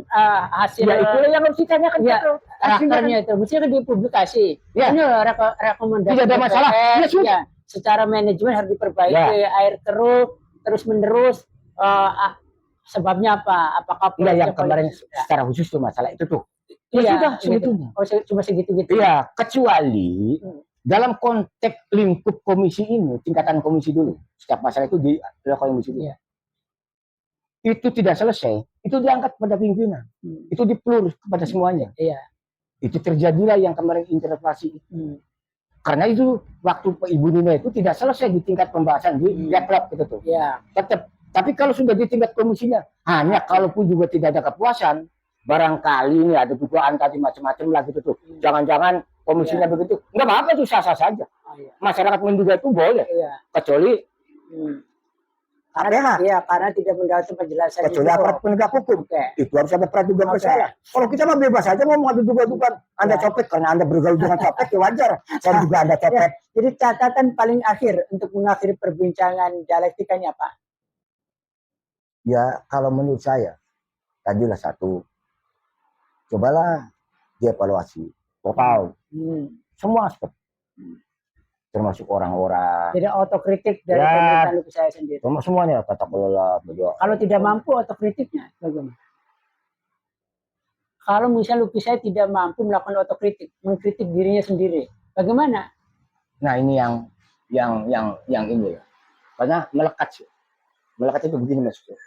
hasil? Ya itulah yang harus ditanyakan. Ya, rakernya itu mestinya dipublikasi. Ya. Ini rekomendasi. Tidak ada masalah. Ya, secara manajemen harus diperbaiki. Air keruh terus menerus. Sebabnya apa? Apakah yang kemarin secara khusus tuh masalah itu tuh. Iya, sudah sebetulnya. Oh, cuma segitu-gitu. Iya, kecuali dalam konteks lingkup komisi ini, tingkatan komisi dulu. Setiap masalah itu dilakukan komisi dulu. Iya. Itu tidak selesai, itu diangkat pada pimpinan. Itu diplur kepada semuanya. Iya. Itu terjadilah yang kemarin interpelasi. Karena itu waktu Ibu Nina itu tidak selesai di tingkat pembahasan di deadlock gitu tuh. Iya. Tetap. Tapi kalau sudah di tingkat komisinya, hanya kalaupun juga tidak ada kepuasan, barangkali ini ada dugaan tadi macam-macam lah gitu tuh. Jangan-jangan komisinya begitu. Enggak apa-apa itu sah-sah saja. Masyarakat menduga itu boleh. Kecuali karena tidak mendapat penjelasan. Kecuali aparat penegak hukum. Itu harus ada praduga bersalah. Kalau kita mah bebas aja mau mengadu duga-dugaan. Anda copet karena Anda bergaul dengan copet ya wajar. Saya juga Anda copet. Jadi catatan paling akhir untuk mengakhiri perbincangan dialektikanya Pak. Ya kalau menurut saya tadilah satu, cobalah dievaluasi total semua aspek, termasuk orang-orang. Tidak otokritik dari pemerintahan itu saya sendiri. Semuanya tata kelola. Kalau tidak mampu otokritiknya bagaimana? Kalau misal Luki saya tidak mampu melakukan otokritik, mengkritik dirinya sendiri, bagaimana? Nah ini yang ini ya, karena melekat itu begini maksudnya.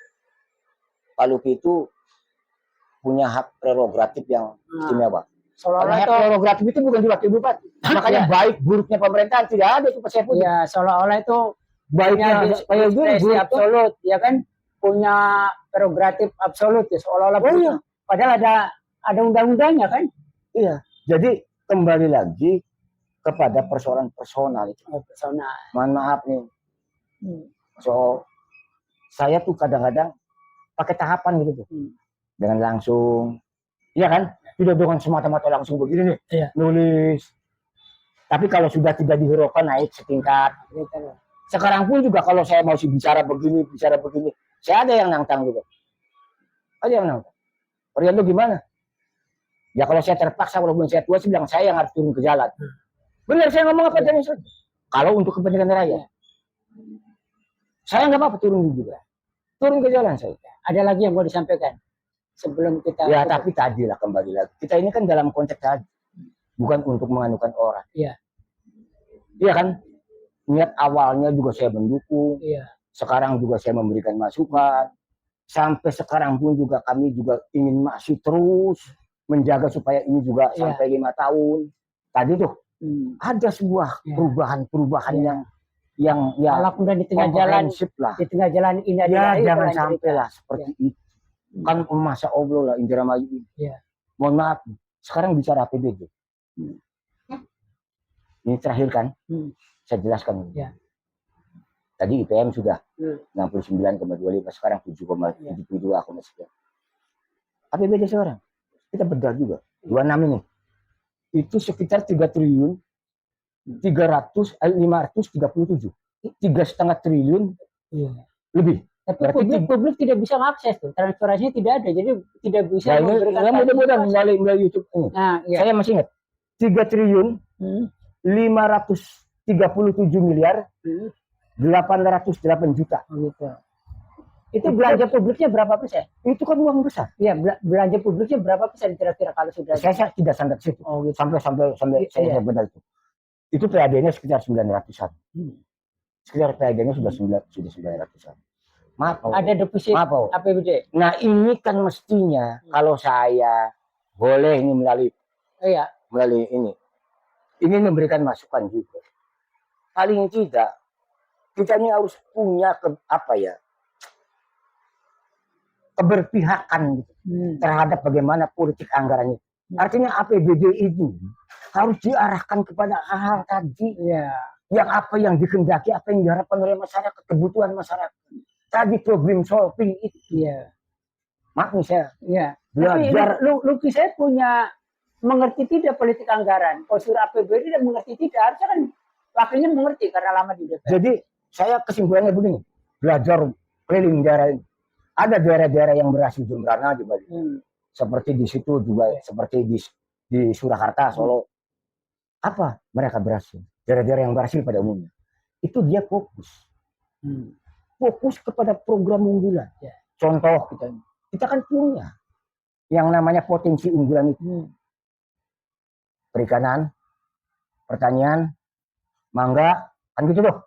Pak Luki itu punya hak prerogatif yang istimewa. Karena hak prerogatif itu bukan di wakil bupati. Makanya baik buruknya pemerintahan tidak ada itu Pak Saiful. Ya, seolah-olah itu baiknya diskresi absolut, ya kan? Punya prerogatif absolut ya seolah-olah. Padahal ada undang-undangnya kan? Iya. Jadi kembali lagi kepada persoalan personal itu. Personal. Mohon maaf nih. So saya tuh kadang-kadang pakai tahapan gitu tuh. Dengan langsung, iya kan? Tidak dengan semata-mata langsung begini nih, nulis. Tapi kalau sudah tidak dihiraukan naik setingkat. Sekarang pun juga kalau saya mau bicara begini, saya ada yang nantang juga. Ada yang nantang. Rian lu gimana? Ya kalau saya terpaksa, walaupun saya tua, saya bilang saya yang harus turun ke jalan. Benar saya ngomong apa adanya. Kalau untuk kepentingan rakyat. Saya nggak apa-apa turun juga. Turun ke jalan saya. Ada lagi yang mau disampaikan? sebelum kita Ya, tapi tadi lah kembali lagi. Kita ini kan dalam konteks tadi, bukan untuk menganukan orang. Iya. Iya kan? Niat awalnya juga saya mendukung. Iya. Sekarang juga saya memberikan masukan. Sampai sekarang pun juga kami juga ingin masih terus menjaga supaya ini juga sampai 5 tahun. Tadi tuh ada sebuah perubahan-perubahan yang ya kalau kemudian di tengah jalan lah. Di tengah jalan ini ada Ya jangan sampai lah seperti itu. Kan masa Allah lah Indramayu ini. Mohon maaf, sekarang bicara APBD. Ini terakhir kan? Saya jelaskan. Tadi IPM sudah 69,25, sekarang 7,72 sekian. APBD sekarang kita bedah juga 26 ini. Itu sekitar 3 triliun 537, 3,5 triliun lebih. Tapi publik tidak bisa mengakses tuh, transparansinya tidak ada, jadi tidak bisa memberikan. Mudah-mudahan melalui YouTube ini. Saya masih ingat 3 triliun 537 miliar 808 juta. Gitu. Itu belanja publiknya berapa persen? Itu kan uang besar. Iya, belanja publiknya berapa persen kira-kira kalau sudah? Saya tidak sampai ke situ. Gitu. Sampai saya benar itu. Itu PAD-nya sekitar 900-an. Sekitar PAD-nya sudah 900-an. Maaf. Ada defisit APBD. Nah, ini kan mestinya kalau saya boleh ini melalui ini memberikan masukan juga. Paling tidak kita ini harus punya keberpihakan gitu, terhadap bagaimana politik anggaran itu. Artinya APBD itu harus diarahkan kepada hal-hal tadi yang apa yang dikehendaki, apa yang diharapkan oleh masyarakat, kebutuhan masyarakat. Tadi problem solving itu. Maaf nih saya. Belajar. Luki saya punya mengerti tidak politik anggaran. Postur APBD tidak mengerti tidak. Harusnya kan wakilnya mengerti karena lama di DPR. Jadi saya kesimpulannya begini, belajar keliling daerah ini. Ada daerah-daerah yang berhasil jembrana di Bali. Seperti di situ juga, seperti di Surakarta, Solo. Apa mereka berhasil? Daerah-daerah yang berhasil pada umumnya. Itu dia fokus. Fokus kepada program unggulan. Contoh kita kan punya yang namanya potensi unggulan itu. Perikanan, pertanian, mangga, kan gitu loh.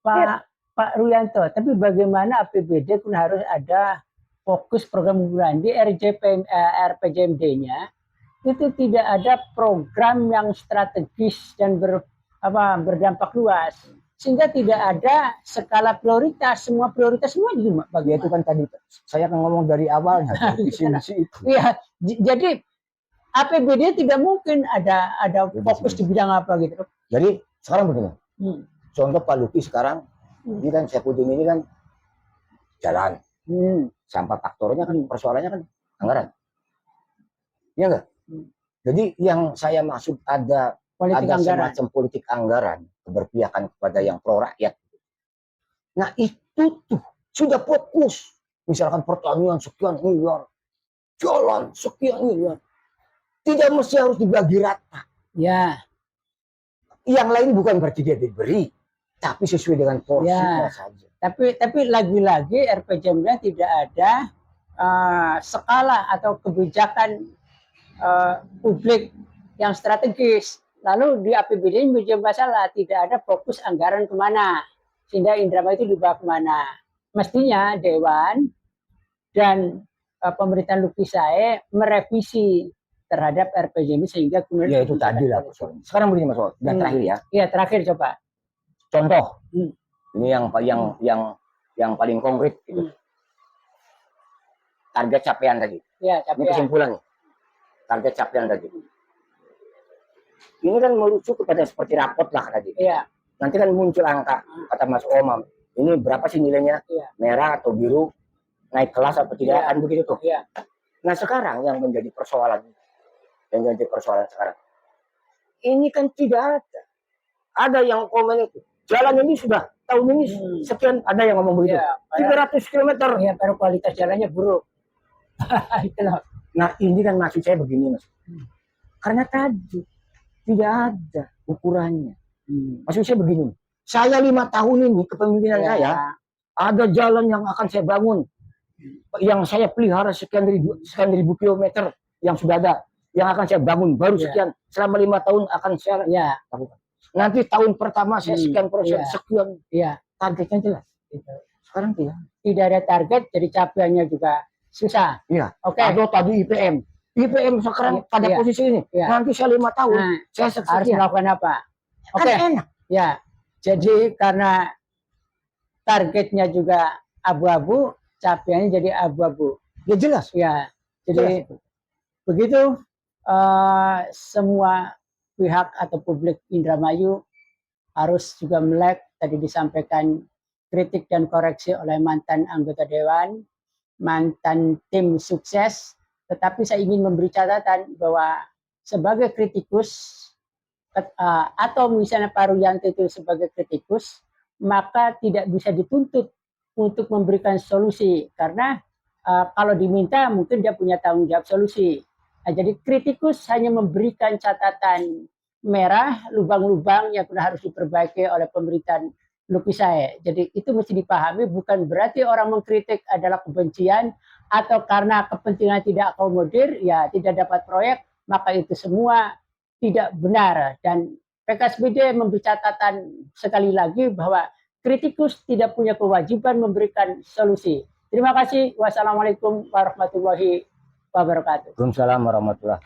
Pak Ruyanto, tapi bagaimana APBD pun harus ada fokus program unggulan di RPJMD-nya itu tidak ada program yang strategis dan berdampak luas sehingga tidak ada skala prioritas, semua prioritas semua juga bagi itu kan tadi saya kan ngomong dari awalnya visi itu. Iya, jadi APBD tidak mungkin ada fokus di bidang apa gitu. Jadi sekarang begini, contoh Pak Luki sekarang ini kan Saipudin ini kan jalan, sampah faktornya kan persoalannya kan anggaran, iya enggak? Jadi yang saya maksud ada semacam politik anggaran, keberpihakan kepada yang pro rakyat. Nah itu tuh sudah fokus, misalkan pertanian sekian miliar, jalan sekian miliar, tidak mesti harus dibagi rata. Yang lain bukan berarti dia diberi, tapi sesuai dengan porsinya saja. Tapi lagi-lagi RPJMD tidak ada skala atau kebijakan publik yang strategis. Lalu di APBD ini menjadi masalah, tidak ada fokus anggaran kemana, sehingga Indramayu itu dibawa kemana. Mestinya Dewan dan pemerintahan Luki Sae merevisi terhadap RPJMD sehingga kemudian itu tadi lah. Sekarang begini Mas Wal, dan terakhir ya. Iya terakhir coba. Contoh, ini yang paling konkret gitu. Target capaian tadi. Ini kesimpulannya. Target capaian tadi. Ini kan merujuk kepada seperti rapot lah tadi. Nanti kan muncul angka, kata Mas Omam. Ini berapa sih nilainya? Merah atau biru? Naik kelas atau tidak? Kan begitu tuh. Nah sekarang yang menjadi persoalan sekarang. Ini kan tidak ada. Ada yang komen itu. Jalan ini sudah tahun ini sekian, ada yang ngomong begitu. 300 km. Iya, baru kualitas jalannya buruk. Nah ini kan maksud saya begini Mas. Karena tadi tidak ada ukurannya. Maksud saya begini. Saya 5 tahun ini kepemimpinan saya ada jalan yang akan saya bangun yang saya pelihara sekian ribu kilometer yang sudah ada, yang akan saya bangun baru Iya. sekian selama 5 tahun akan saya Ya, lakukan. Nanti tahun pertama saya sekian persen, iya. sekian ya, targetnya jelas. gitu. Sekarang tidak. Tidak ada target, jadi capaiannya juga susah. Iya. Oke. Atau tadi IPM sekarang Iya, pada iya, posisi ini. iya. Nanti saya 5 tahun, Nah, saya harus sekian. melakukan apa? Kan Oke. enak. Ya, jadi karena targetnya juga abu-abu, capaiannya jadi abu-abu. Ya jelas. Ya, jadi Jelas. begitu semua pihak atau publik Indramayu harus juga melek, tadi disampaikan kritik dan koreksi oleh mantan anggota dewan, mantan tim sukses, tetapi saya ingin memberi catatan bahwa sebagai kritikus atau misalnya Pak Ruyanto itu sebagai kritikus, maka tidak bisa dituntut untuk memberikan solusi karena kalau diminta mungkin dia punya tanggung jawab solusi. Nah, jadi kritikus hanya memberikan catatan merah, lubang-lubang yang harus diperbaiki oleh pemerintahan lukis saya. Jadi itu mesti dipahami, bukan berarti orang mengkritik adalah kebencian atau karena kepentingan tidak akomodir, ya tidak dapat proyek, maka itu semua tidak benar. Dan PKSBD memberi catatan sekali lagi bahwa kritikus tidak punya kewajiban memberikan solusi. Terima kasih. Wassalamualaikum warahmatullahi wabarakatuh. Waalaikumsalam warahmatullahi